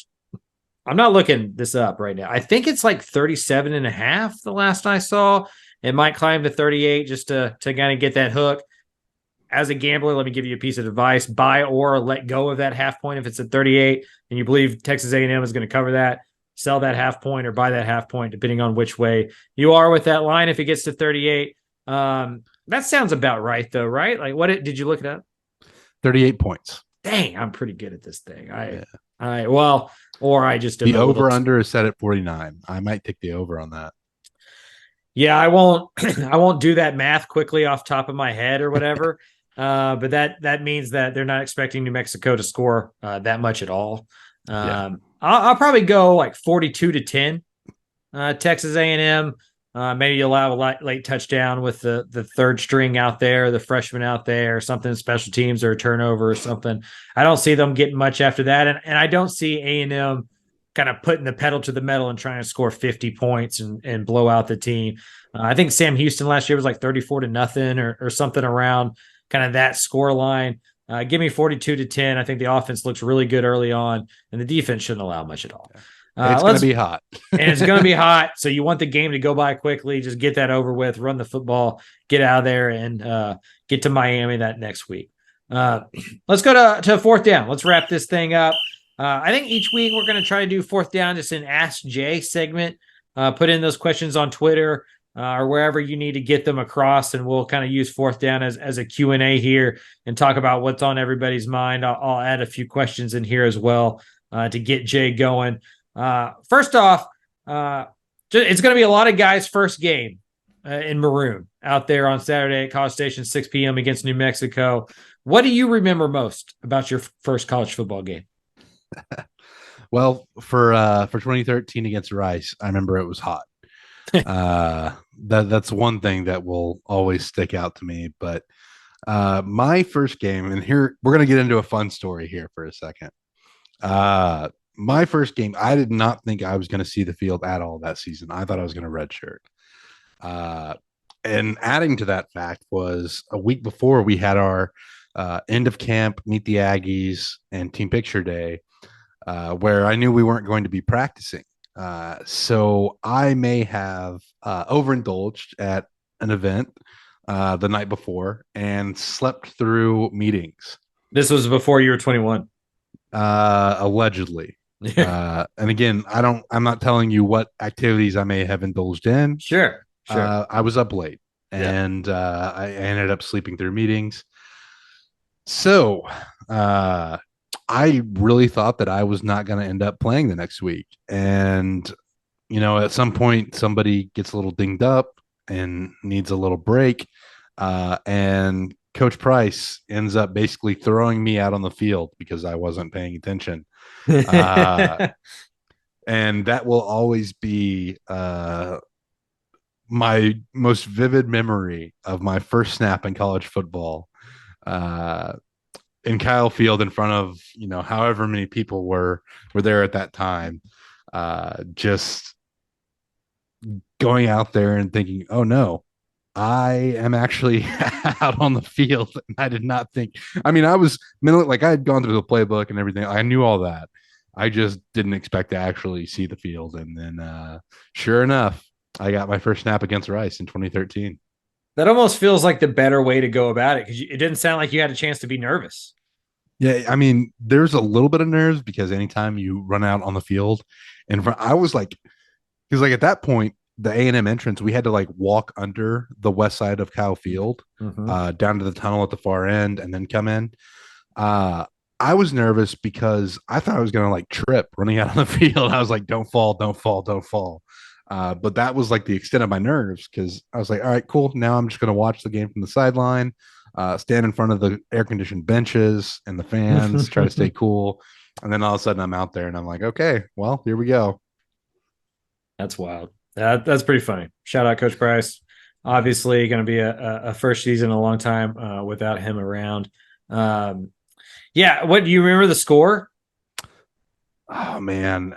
I'm not looking this up right now. I think it's like 37.5 the last I saw. It might climb to 38 just to kind of get that hook. As a gambler, let me give you a piece of advice. Buy or let go of that half point if it's at 38 and you believe Texas A&M is going to cover that. Sell that half point or buy that half point, depending on which way you are with that line. If it gets to 38, that sounds about right, though, right? Like, what did you look it up? 38 points. Dang, I'm pretty good at this thing. Or I just the over under is set at 49. I might take the over on that. Yeah, I won't. I won't do that math quickly off top of my head or whatever. But that means that they're not expecting New Mexico to score that much at all. I'll probably go like 42-10. Texas A&M. Maybe allow a late touchdown with the third string out there, the freshman out there, something special teams or a turnover or something. I don't see them getting much after that, and I don't see A&M kind of putting the pedal to the metal and trying to score 50 points and blow out the team. I think Sam Houston last year was like 34-0 or something around kind of that score line. Give me 42-10. I think the offense looks really good early on, and the defense shouldn't allow much at all. It's going to be hot. And it's going to be hot, so you want the game to go by quickly. Just get that over with, run the football, get out of there, and get to Miami that next week. Let's go to fourth down. Let's wrap this thing up. I think each week we're going to try to do fourth down, just an Ask Jay segment. Put in those questions on Twitter or wherever you need to get them across, and we'll kind of use fourth down as a Q&A here and talk about what's on everybody's mind. I'll add a few questions in here as well to get Jay going. First off, it's going to be a lot of guys' first game in maroon out there on Saturday at College Station, 6 p.m. against New Mexico. What do you remember most about your first college football game? Well, for 2013 against Rice, I remember it was hot. That's one thing that will always stick out to me. But my first game, and here we're going to get into a fun story here for a second. My first game, I did not think I was going to see the field at all that season. I thought I was going to redshirt. And adding to that fact was a week before we had our end of camp, meet the Aggies, and team picture day, where I knew we weren't going to be practicing. So I may have overindulged at an event the night before and slept through meetings. This was before you were 21. Allegedly. And again, I'm not telling you what activities I may have indulged in. Sure. I was up late and I ended up sleeping through meetings. So I really thought that I was not going to end up playing the next week. And, at some point somebody gets a little dinged up and needs a little break. And Coach Price ends up basically throwing me out on the field because I wasn't paying attention. And that will always be my most vivid memory of my first snap in college football. In Kyle Field in front of, however many people were there at that time, just going out there and thinking, oh no, I am actually out on the field. And I did not think, I was mentally, like I had gone through the playbook and everything. I knew all that. I just didn't expect to actually see the field. And then sure enough, I got my first snap against Rice in 2013. That almost feels like the better way to go about it because it didn't sound like you had a chance to be nervous. Yeah, there's a little bit of nerves because anytime you run out on the field, and I was like, because like at that point, the A&M entrance, we had to like walk under the west side of Kyle Field, down to the tunnel at the far end, and then come in. I was nervous because I thought I was gonna like trip running out on the field. I was like, don't fall, don't fall, don't fall. But that was like the extent of my nerves because I was like, all right, cool. Now I'm just gonna watch the game from the sideline. Stand in front of the air-conditioned benches and the fans, try to stay cool. And then all of a sudden I'm out there and I'm like, okay, well, here we go. That's wild. That's pretty funny. Shout out Coach Price. Obviously, going to be a first season in a long time without him around. Yeah. What do you remember the score? Oh man,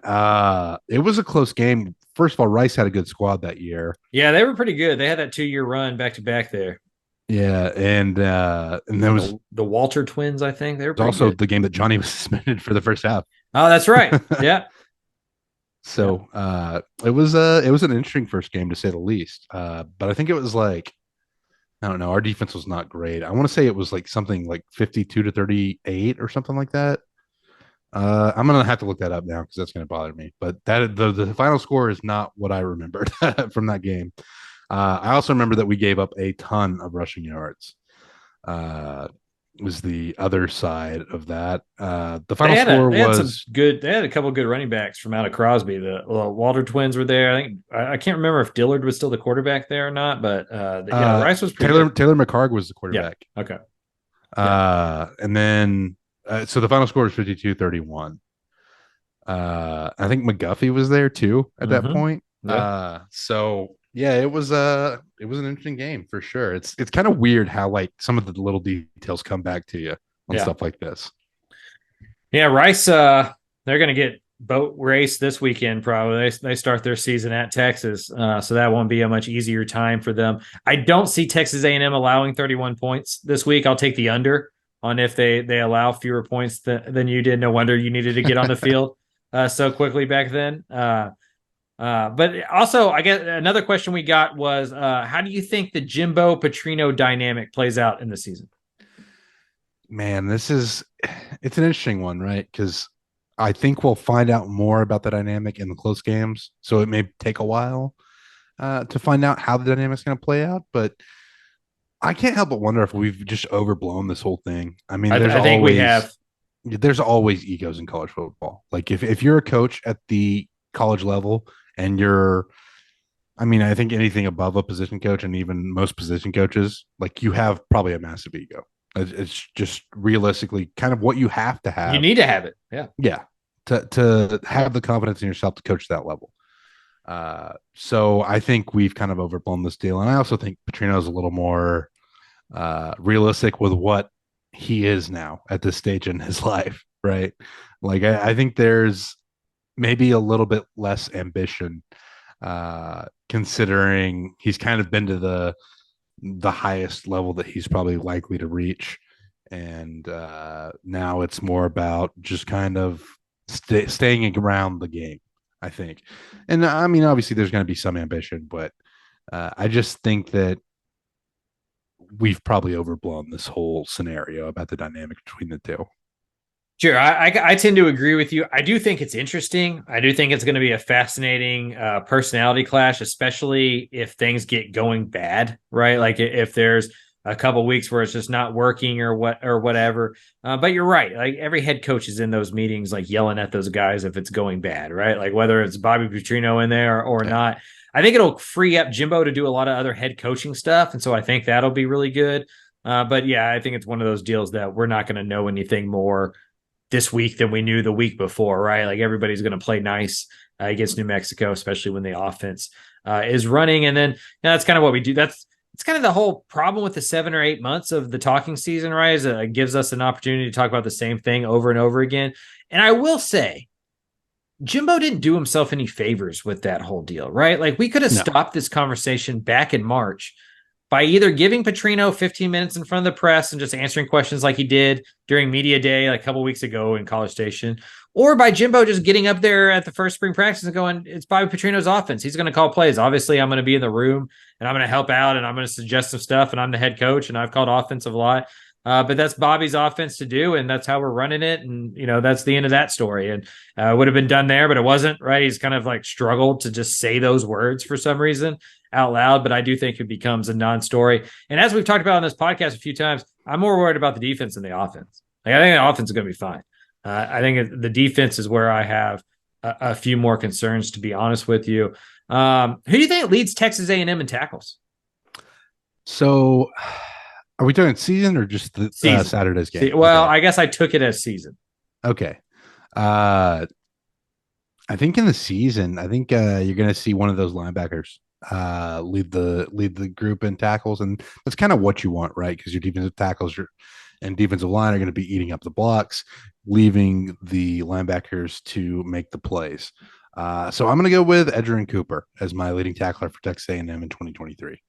it was a close game. First of all, Rice had a good squad that year. Yeah, they were pretty good. They had that 2-year run back to back there. Yeah, and there was the Walter twins. I think they were also good. the game that Johnny was suspended for the first half. Oh, that's right. Yeah. So it was an interesting first game to say the least. But I think it was like, I don't know, our defense was not great. I want to say it was like something like 52-38 or something like that. I'm gonna have to look that up now because that's gonna bother me. But that the final score is not what I remembered from that game. I also remember that we gave up a ton of rushing yards. Was the other side of that. The final score was good. They had a couple of good running backs from out of Crosby. The Walter twins were there. I can't remember if Dillard was still the quarterback there or not, but Rice was pretty good. Taylor McCarg was the quarterback. Yeah. Okay. And then so the final score is 52-31. I think McGuffey was there too at that point. Yeah. So yeah, it was an interesting game for sure. It's kind of weird how like some of the little details come back to you on stuff like this. Yeah, Rice, they're going to get boat race this weekend probably. They start their season at Texas, so that won't be a much easier time for them. I don't see Texas A&M allowing 31 points this week. I'll take the under on if they allow fewer points than you did. No wonder you needed to get on the field so quickly back then. But also, I guess another question we got was, how do you think the Jimbo Petrino dynamic plays out in the season? Man, it's an interesting one, right? Because I think we'll find out more about the dynamic in the close games. So it may take a while to find out how the dynamic's going to play out. But I can't help but wonder if we've just overblown this whole thing. I mean, I think we have. There's always egos in college football. Like if you're a coach at the college level and I think anything above a position coach and even most position coaches, like you have probably a massive ego. It's just realistically kind of what you have to have. You need to have it. Yeah. Yeah. To have the confidence in yourself to coach that level. So I think we've kind of overblown this deal. And I also think Petrino is a little more realistic with what he is now at this stage in his life. Right. Like I think there's maybe a little bit less ambition, considering he's kind of been to the highest level that he's probably likely to reach. And now it's more about just kind of staying around the game, I think. And I mean, obviously there's going to be some ambition, but I just think that we've probably overblown this whole scenario about the dynamic between the two. Sure. I tend to agree with you. I do think it's interesting. I do think it's going to be a fascinating personality clash, especially if things get going bad, right? Like if there's a couple weeks where it's just not working or whatever. But you're right. Like every head coach is in those meetings, like yelling at those guys if it's going bad, right? Like whether it's Bobby Petrino in there or not. I think it'll free up Jimbo to do a lot of other head coaching stuff. And so I think that'll be really good. But yeah, I think it's one of those deals that we're not going to know anything more this week than we knew the week before, right? Like everybody's going to play nice against New Mexico, especially when the offense is running. And then that's kind of what we do. It's kind of the whole problem with the 7 or 8 months of the talking season, right? Is it gives us an opportunity to talk about the same thing over and over again. And I will say, Jimbo didn't do himself any favors with that whole deal, right? Like we could have stopped this conversation back in March by either giving Petrino 15 minutes in front of the press and just answering questions like he did during media day, like a couple weeks ago in College Station, or by Jimbo just getting up there at the first spring practice and going, it's Bobby Petrino's offense. He's going to call plays. Obviously, I'm going to be in the room and I'm going to help out and I'm going to suggest some stuff and I'm the head coach and I've called offensive a lot. But that's Bobby's offense to do, and that's how we're running it. And, that's the end of that story. And it would have been done there, but it wasn't, right? He's kind of like struggled to just say those words for some reason out loud, but I do think it becomes a non-story. And as we've talked about on this podcast a few times, I'm more worried about the defense than the offense. Like, I think the offense is going to be fine. I think the defense is where I have a few more concerns, to be honest with you. Who do you think leads Texas A&M in tackles? So are we talking season or just the Saturday's game? Well, okay. I guess I took it as season. Okay. I I think in the season, I think you're going to see one of those linebackers lead the group in tackles, and that's kind of what you want, right? Because your defensive tackles and defensive line are going to be eating up the blocks, leaving the linebackers to make the plays. So I'm going to go with Edgerrin Cooper as my leading tackler for Texas A&M in 2023.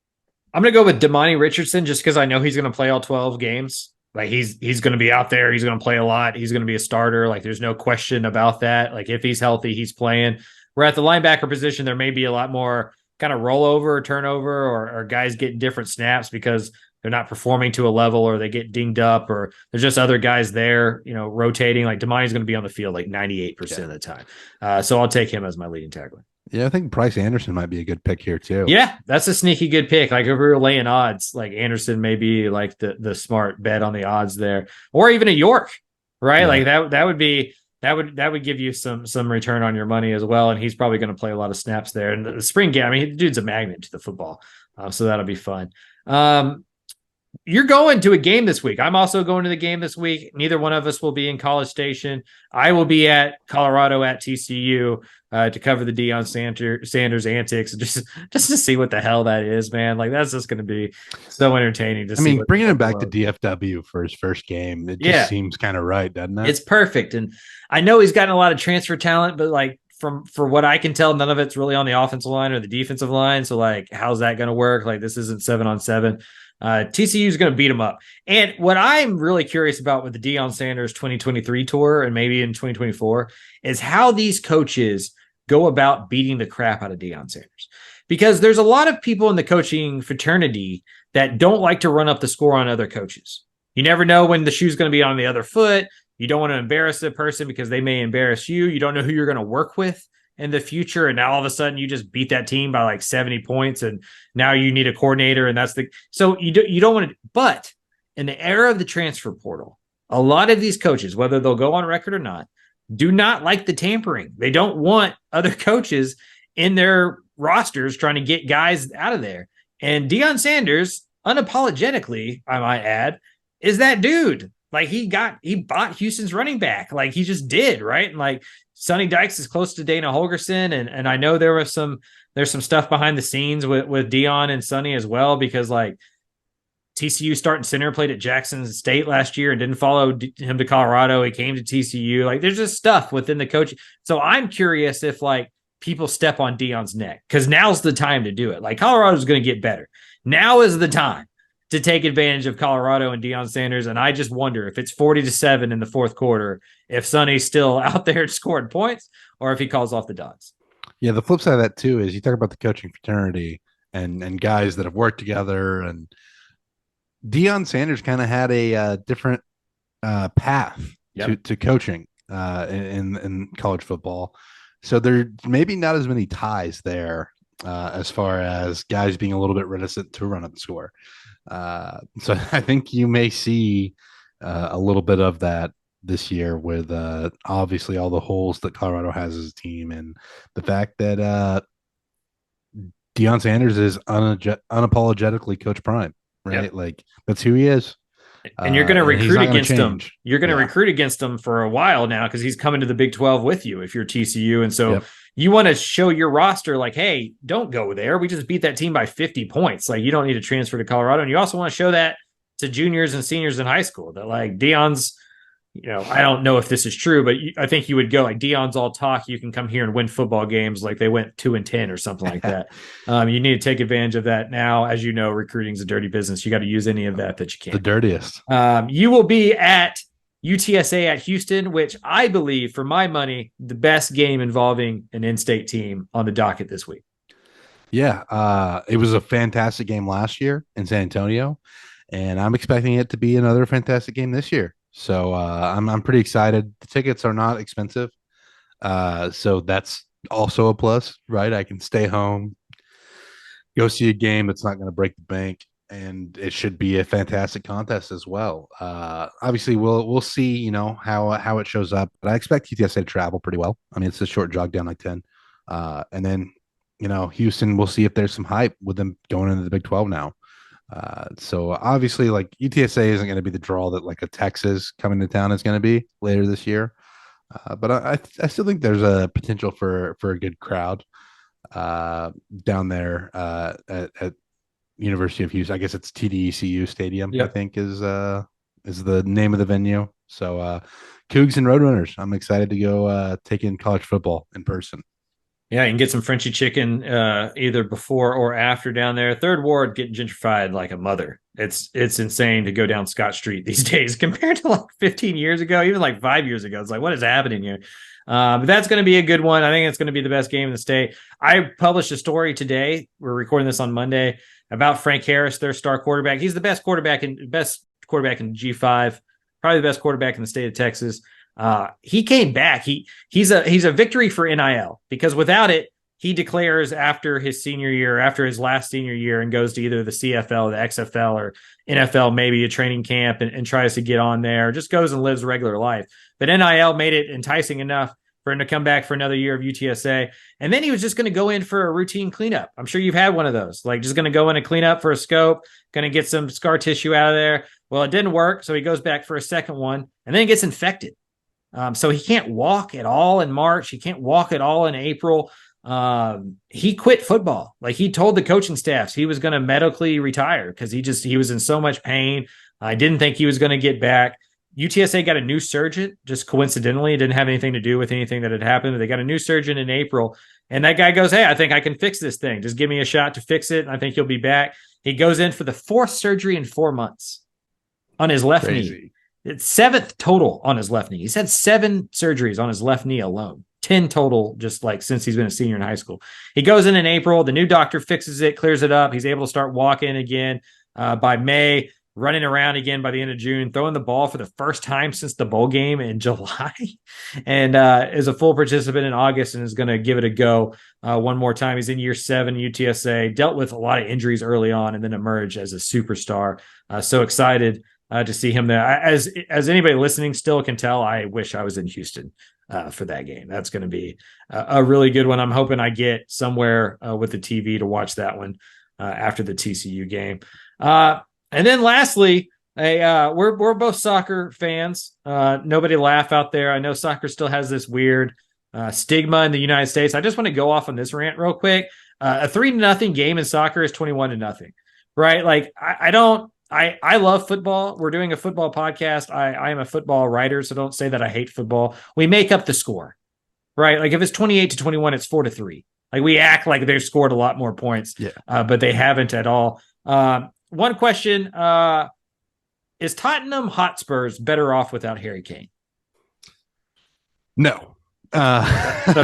I'm going to go with Damani Richardson just because I know he's going to play all 12 games. Like he's going to be out there. He's going to play a lot. He's going to be a starter. Like there's no question about that. Like if he's healthy, he's playing. Where at the linebacker position, there may be a lot more kind of rollover or turnover or guys getting different snaps because they're not performing to a level or they get dinged up or there's just other guys there, rotating. Like Damani's going to be on the field like 98% of the time. So I'll take him as my leading tackler. Yeah, I think Bryce Anderson might be a good pick here too. Yeah, that's a sneaky good pick. Like if we were laying odds, like Anderson may be like the smart bet on the odds there, or even a York, right? Yeah. Like that would give you some return on your money as well. And he's probably going to play a lot of snaps there. And the spring game, I mean, the dude's a magnet to the football, so that'll be fun. You're going to a game this week. I'm also going to the game this week. Neither one of us will be in College Station. I will be at Colorado at TCU to cover the Deion Sanders antics, just to see what the hell that is, man. Like that's just going to be so entertaining to see. I mean, bringing him back to DFW for his first game, it just seems kind of right, doesn't it? It's perfect, and I know he's gotten a lot of transfer talent, but like for what I can tell, none of it's really on the offensive line or the defensive line. So like, how's that going to work? Like this isn't 7-on-7. TCU is going to beat them up. And what I'm really curious about with the Deion Sanders 2023 tour and maybe in 2024 is how these coaches go about beating the crap out of Deion Sanders. Because there's a lot of people in the coaching fraternity that don't like to run up the score on other coaches. You never know when the shoe's going to be on the other foot. You don't want to embarrass the person because they may embarrass you. You don't know who you're going to work with in the future, and now all of a sudden you just beat that team by like 70 points and now you need a coordinator, and so you don't want to. But in the era of the transfer portal, a lot of these coaches, whether they'll go on record or not, do not like the tampering. They don't want other coaches in their rosters trying to get guys out of there. And Deion Sanders, unapologetically, I might add, is that dude. Like he bought Houston's running back. Like he just did, right? And like Sonny Dykes is close to Dana Holgorsen. And I know there's some stuff behind the scenes with Deion and Sonny as well, because like TCU starting center played at Jackson State last year and didn't follow him to Colorado. He came to TCU. Like there's just stuff within the coaching. So I'm curious if like people step on Deion's neck, because now's the time to do it. Like Colorado's going to get better. Now is the time to take advantage of Colorado and Deion Sanders. And I just wonder if it's 40-7 in the fourth quarter, if Sonny's still out there scoring points or if he calls off the Dogs. Yeah, the flip side of that too is you talk about the coaching fraternity and guys that have worked together, and Deion Sanders kind of had a different path to coaching in college football. So there maybe not as many ties there as far as guys being a little bit reticent to run up the score. So I think you may see a little bit of that this year with obviously all the holes that Colorado has as a team, and the fact that Deion Sanders is unapologetically Coach Prime, right? Yep. Like that's who he is. And you're going to recruit against him. You're going to recruit against him for a while now because he's coming to the Big 12 with you if you're TCU. And so you want to show your roster like, hey, don't go there. We just beat that team by 50 points. Like you don't need to transfer to Colorado. And you also want to show that to juniors and seniors in high school that like Deion's, I don't know if this is true, but I think you would go like Deion's all talk. You can come here and win football games like they went 2-10 or something like that. You need to take advantage of that now. As you know, recruiting's a dirty business. You got to use any of that you can. The dirtiest. You will be at UTSA at Houston, which I believe, for my money, the best game involving an in-state team on the docket this week. Yeah, it was a fantastic game last year in San Antonio, and I'm expecting it to be another fantastic game this year. So I'm pretty excited. The tickets are not expensive, so that's also a plus, right? I can stay home, go see a game that's not going to break the bank, and it should be a fantastic contest as well. Obviously, we'll see, how it shows up, but I expect UTSA to travel pretty well. I mean, it's a short jog down like 10, and then Houston. We'll see if there's some hype with them going into the Big 12 now. So obviously, like UTSA isn't going to be the draw that like a Texas coming to town is going to be later this year. But I still think there's a potential for a good crowd down there at University of Houston. I guess it's TDECU Stadium. I Yep. think is the name of the venue. So Cougs and Roadrunners. I'm excited to go take in college football in person. Yeah, you can get some Frenchy chicken either before or after down there. Third Ward getting gentrified like a mother. It's insane to go down Scott Street these days compared to like 15 years ago, even like 5 years ago. It's like, what is happening here? But that's going to be a good one. I think it's going to be the best game in the state. I published a story today. We're recording this on Monday about Frank Harris, their star quarterback. He's the best quarterback in G5, probably the best quarterback in the state of Texas. He came back. He's a victory for NIL because without it, he declares after his last senior year and goes to either the CFL, the XFL, or NFL, maybe a training camp and tries to get on there, just goes and lives a regular life. But NIL made it enticing enough for him to come back for another year of UTSA. And then he was just going to go in for a routine cleanup. I'm sure you've had one of those, like just going to go in and clean up for a scope, going to get some scar tissue out of there. Well, it didn't work. So he goes back for a second one and then gets infected. So he can't walk at all in March. He can't walk at all in April. He quit football. Like he told the coaching staffs he was going to medically retire because he was in so much pain. I didn't think he was going to get back. UTSA got a new surgeon, just coincidentally. It didn't have anything to do with anything that had happened. They got a new surgeon in April. And that guy goes, hey, I think I can fix this thing. Just give me a shot to fix it. And I think he'll be back. He goes in for the 4th surgery in 4 months on his left knee. It's 7th total on his left knee. He's had 7 surgeries on his left knee alone. 10 total, just like since he's been a senior in high school. He goes in April. The new doctor fixes it, clears it up. He's able to start walking again by May, running around again by the end of June, throwing the ball for the first time since the bowl game in July, and is a full participant in August and is going to give it a go one more time. He's in year 7 UTSA, dealt with a lot of injuries early on and then emerged as a superstar. So excited to see him there. As anybody listening still can tell, I wish I was in Houston for that game. That's going to be a really good one. I'm hoping I get somewhere with the TV to watch that one after the TCU game. And then lastly, we're both soccer fans. Nobody laugh out there. I know soccer still has this weird stigma in the United States. I just want to go off on this rant real quick. A 3-0 game in soccer is 21-0, right? Like I love football. We're doing a football podcast. I am a football writer, so don't say that I hate football. We make up the score, right? Like if it's 28-21, it's 4-3. Like we act like they've scored a lot more points, but they haven't at all. One question, is Tottenham Hotspurs better off without Harry Kane? No. That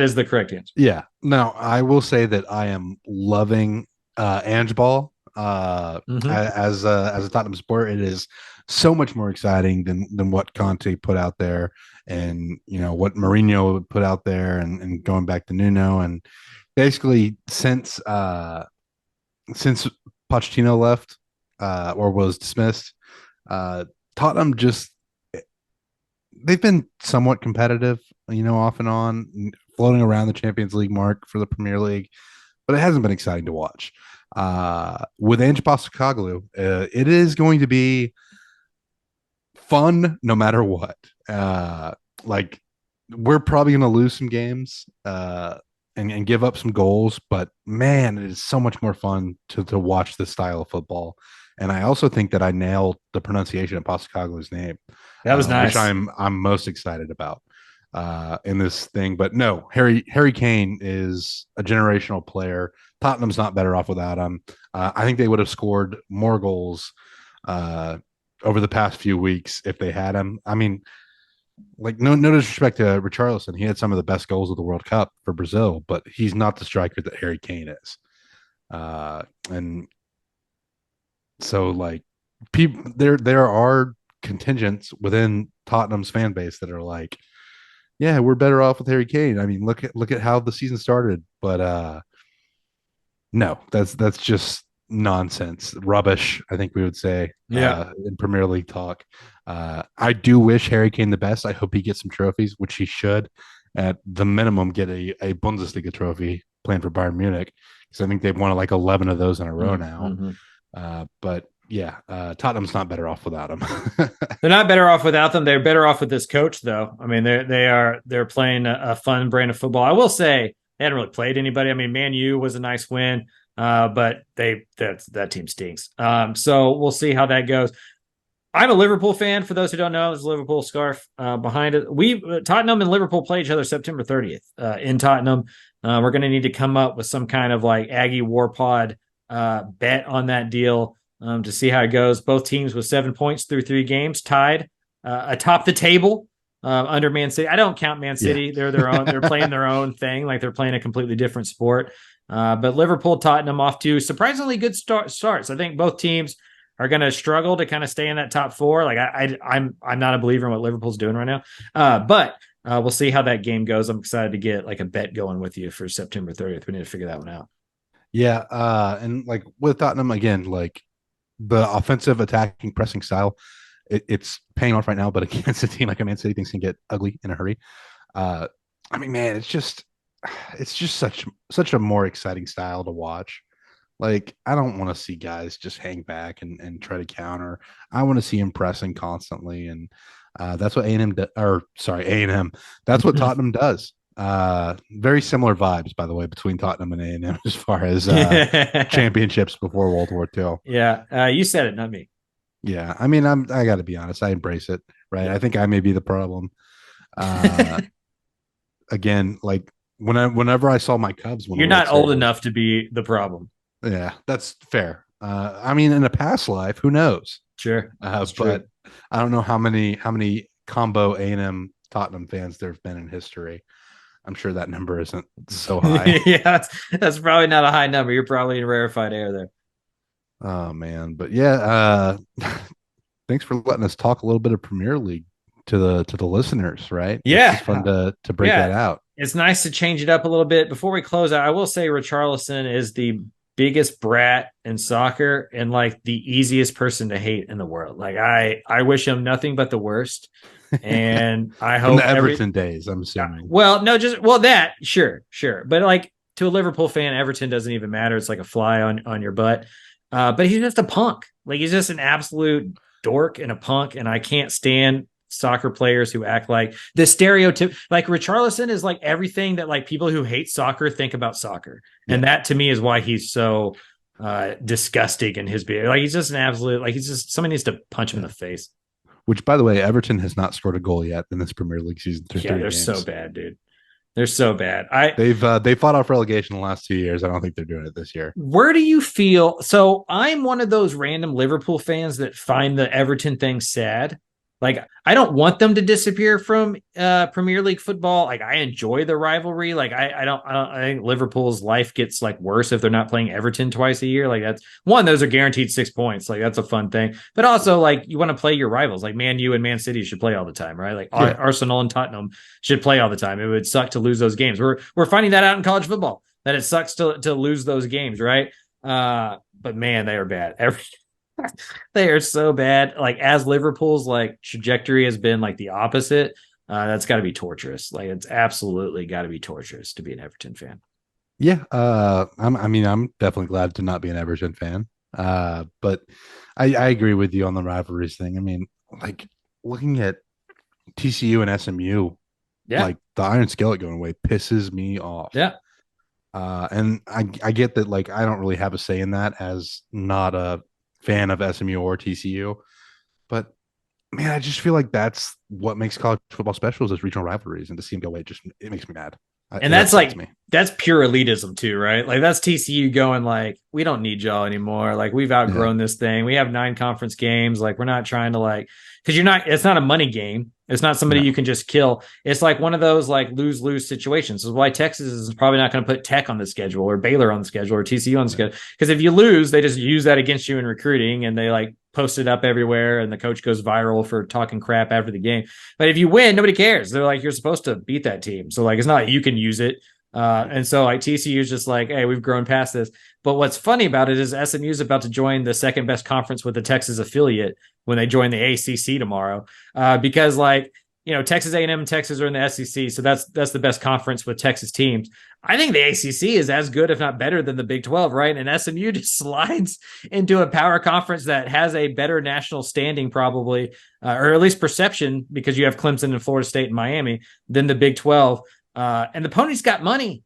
is the correct answer. Yeah. No, I will say that I am loving Ange Ball. As a Tottenham supporter, it is so much more exciting than what Conte put out there, and what Mourinho put out there, and going back to Nuno, and basically since Pochettino left or was dismissed, Tottenham they've been somewhat competitive, off and on, floating around the Champions League mark for the Premier League, but it hasn't been exciting to watch. With Ange Postecoglou, it is going to be fun no matter what. Like we're probably going to lose some games and give up some goals, but man, it is so much more fun to watch this style of football. And I also think that I nailed the pronunciation of Postecoglou's name. That was nice. Which I'm most excited about in this thing. But no, Harry Kane is a generational player. Tottenham's not better off without him. I think they would have scored more goals over the past few weeks if they had him. I mean, like no disrespect to Richarlison, he had some of the best goals of the World Cup for Brazil, but he's not the striker that Harry Kane is. And so, like, people, there are contingents within Tottenham's fan base that are like, yeah, we're better off with Harry Kane. I mean, look at how the season started, but no, that's just nonsense, rubbish, I think we would say, in Premier League talk. I do wish Harry Kane the best. I hope he gets some trophies, which he should, at the minimum, get a Bundesliga trophy playing for Bayern Munich, because I think they've won like 11 of those in a row now. But Tottenham's not better off without him. They're not better off without them. They're better off with this coach, though. I mean, they're playing a fun brand of football. I will say they hadn't really played anybody. I mean, Man U was a nice win, but that team stinks. So we'll see how that goes. I'm a Liverpool fan. For those who don't know, there's a Liverpool scarf behind it. Tottenham and Liverpool play each other September 30th in Tottenham. We're going to need to come up with some kind of like Aggie War Pod bet on that deal to see how it goes. Both teams with 7 points through 3 games, tied atop the table under Man City. I don't count Man City. Yeah. They're their own. They're playing their own thing. Like they're playing a completely different sport. But Liverpool, Tottenham off to surprisingly good starts. I think both teams are going to struggle to kind of stay in that top 4. Like I'm not a believer in what Liverpool's doing right now. But we'll see how that game goes. I'm excited to get like a bet going with you for September 30th. We need to figure that one out. Yeah. And like with Tottenham again, like the offensive attacking pressing style, it's paying off right now, but against a team like a Man City, things can get ugly in a hurry. I mean, man, it's just such a more exciting style to watch. Like, I don't want to see guys just hang back and try to counter. I want to see him pressing constantly, and that's what A&M. That's what Tottenham does. Very similar vibes, by the way, between Tottenham and A&M as far as championships before World War II. Yeah, you said it, not me. Yeah, I mean, I got to be honest. I embrace it, right? I think I may be the problem. Again, like whenever I saw my Cubs, you're not old enough to be the problem. Yeah, that's fair. I mean, in a past life, who knows? Sure, but I don't know how many combo A&M Tottenham fans there have been in history. I'm sure that number isn't so high. Yeah, that's probably not a high number. You're probably in rarefied air there. Oh man, but yeah, thanks for letting us talk a little bit of Premier League to the listeners, right? Yeah, it's fun to break that out. It's nice to change it up a little bit. Before we close out, I will say Richarlison is the biggest brat in soccer and like the easiest person to hate in the world. Like I wish him nothing but the worst. And I hope the Everton days, I'm assuming. Well, no, that sure. But like to a Liverpool fan, Everton doesn't even matter. It's like a fly on your butt. But he's just a punk. Like he's just an absolute dork and a punk. And I can't stand soccer players who act like the stereotype. Like Richarlison is like everything that like people who hate soccer think about soccer. Yeah. And that to me is why he's so disgusting in his behavior. Like he's just an absolute, like he's just, somebody needs to punch him in the face. Which, by the way, Everton has not scored a goal yet in this Premier League season. Yeah, they're so bad, dude. They're so bad. They've fought off relegation the last 2 years. I don't think they're doing it this year. Where do you feel? So I'm one of those random Liverpool fans that find the Everton thing sad. Like I don't want them to disappear from Premier League football. Like I enjoy the rivalry. Like I think Liverpool's life gets like worse if they're not playing Everton twice a year. Like that's one, those are guaranteed 6 points. Like that's a fun thing. But also like you want to play your rivals. Like Man U and Man City should play all the time, right? Like Arsenal and Tottenham should play all the time. It would suck to lose those games. We're finding that out in college football, that it sucks to lose those games, right? But man, they are bad. They are so bad. Like as Liverpool's like trajectory has been like the opposite, that's got to be torturous. Like it's absolutely got to be torturous to be an Everton fan. Yeah, I'm definitely glad to not be an Everton fan. But I agree with you on the rivalries thing. I mean, like looking at TCU and SMU, like the Iron Skillet going away pisses me off. Yeah. And I get that. Like I don't really have a say in that as not a fan of SMU or TCU, but man, I just feel like that's what makes college football special is those regional rivalries, and to see them go away, it makes me mad. And that's like that's pure elitism too, right? Like that's TCU going like, we don't need y'all anymore. Like we've outgrown this thing. We have 9 conference games. Like we're not trying to like, because it's not a money game. It's not somebody you can just kill. It's like one of those like lose-lose situations. This is why Texas is probably not going to put Tech on the schedule or Baylor on the schedule or TCU on the schedule. Because if you lose, they just use that against you in recruiting and they like post it up everywhere and the coach goes viral for talking crap after the game. But if you win, nobody cares. They're like, you're supposed to beat that team. So like, it's not like you can use it. And so like TCU is just like, hey, we've grown past this. But what's funny about it is SMU is about to join the second best conference with the Texas affiliate when they join the ACC tomorrow. Because like Texas A&M and Texas are in the SEC, so that's the best conference with Texas teams. I think the ACC is as good, if not better, than the Big 12, right? And SMU just slides into a power conference that has a better national standing, probably, or at least perception, because you have Clemson and Florida State and Miami, than the Big 12. And the Ponies got money.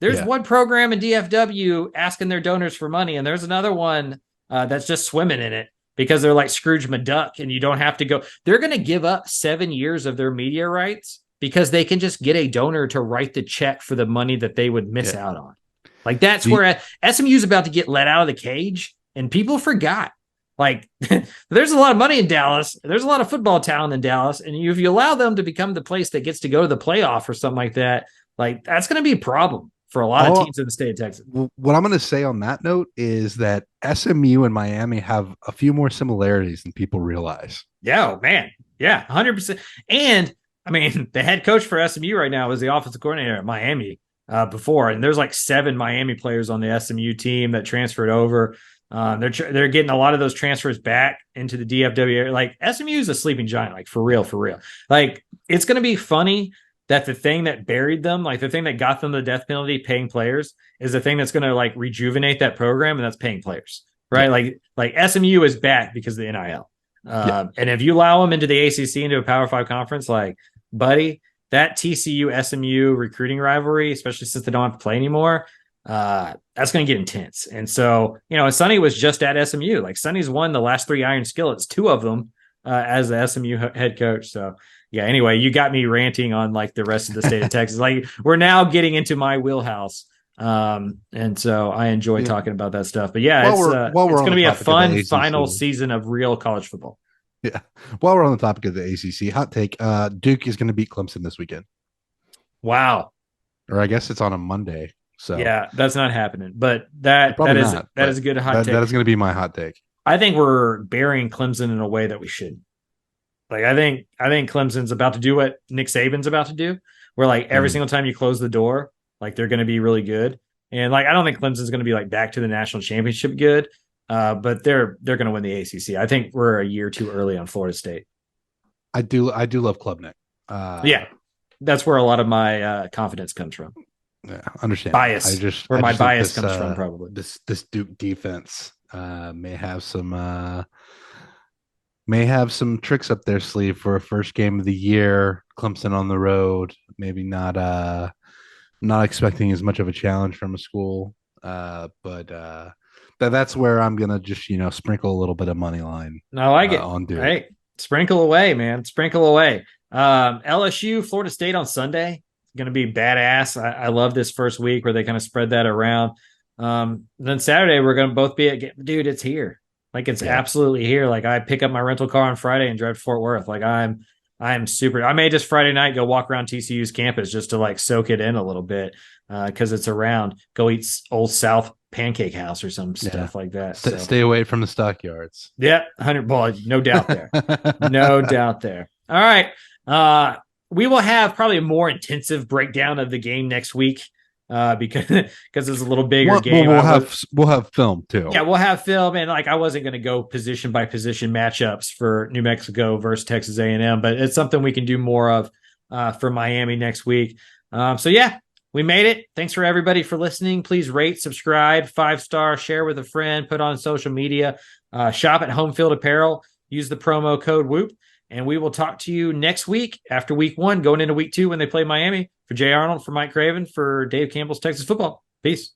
There's one program in DFW asking their donors for money, and there's another one that's just swimming in it, because they're like Scrooge McDuck, and you don't have to go. They're going to give up 7 years of their media rights because they can just get a donor to write the check for the money that they would miss out on. Like, that's where SMU is about to get let out of the cage, and people forgot. Like, there's a lot of money in Dallas. There's a lot of football talent in Dallas, and if you allow them to become the place that gets to go to the playoff or something like that, like, that's going to be a problem for a lot of teams in the state of Texas. What I'm going to say on that note is that SMU and Miami have a few more similarities than people realize. Yeah, oh, man. Yeah, 100%. And, I mean, the head coach for SMU right now is the offensive coordinator at Miami before, and there's like 7 Miami players on the SMU team that transferred over. They're getting a lot of those transfers back into the DFW area. Like, SMU is a sleeping giant, like, for real. Like, it's going to be funny that the thing that buried them, like the thing that got them the death penalty, paying players, is the thing that's going to like rejuvenate that program, and that's paying players, right? Yeah. Like SMU is back because of the NIL. And if you allow them into the ACC, into a Power 5 conference, like, buddy, that TCU SMU recruiting rivalry, especially since they don't have to play anymore, that's going to get intense. And so, and Sonny was just at SMU. Like, Sonny's won the last 3 Iron Skillets, 2 of them as the SMU head coach. So, yeah, anyway, you got me ranting on like the rest of the state of Texas. Like, we're now getting into my wheelhouse. And so I enjoy talking about that stuff. But yeah, it's going to be a fun final season of real college football. Yeah. While we're on the topic of the ACC, hot take, Duke is going to beat Clemson this weekend. Wow. Or I guess it's on a Monday. So yeah, that's not happening. But that is a good hot take. That is going to be my hot take. I think we're burying Clemson in a way that we shouldn't. Like, I think Clemson's about to do what Nick Saban's about to do, where like every single time you close the door, like, they're going to be really good. And like, I don't think Clemson's going to be like back to the national championship good, but they're going to win the ACC. I think we're a year too early on Florida State. I do love Klubnik. Yeah, that's where a lot of my confidence comes from. Yeah, understand. Bias. Where my bias comes from, probably. This Duke defense may have some tricks up their sleeve for a first game of the year. Clemson on the road, maybe not expecting as much of a challenge from a school, but that's where I'm gonna just sprinkle a little bit of money line. I like it on Duke. Hey, sprinkle away, man, sprinkle away. LSU, Florida State on Sunday. It's gonna be badass. I love this first week where they kind of spread that around. Then Saturday we're gonna both be at. Dude, it's here. Like, it's absolutely here. Like, I pick up my rental car on Friday and drive to Fort Worth. Like, I'm super. I may just Friday night go walk around TCU's campus just to like soak it in a little bit because it's around. Go eat Old South Pancake House or some stuff like that. Stay away from the stockyards. Yeah, 100 ball. No doubt there. No doubt there. All right. We will have probably a more intensive breakdown of the game next week. Because it's a little bigger game. We'll have film too. Yeah, we'll have film, and like, I wasn't going to go position by position matchups for New Mexico versus Texas A&M, but it's something we can do more of for Miami next week. So yeah, we made it. Thanks for everybody for listening. Please rate, subscribe, 5-star, share with a friend, put on social media, shop at Home Field Apparel, use the promo code WHOOP, and we will talk to you next week after week 1, going into week 2 when they play Miami. For Jay Arnold, for Mike Craven, for Dave Campbell's Texas Football. Peace.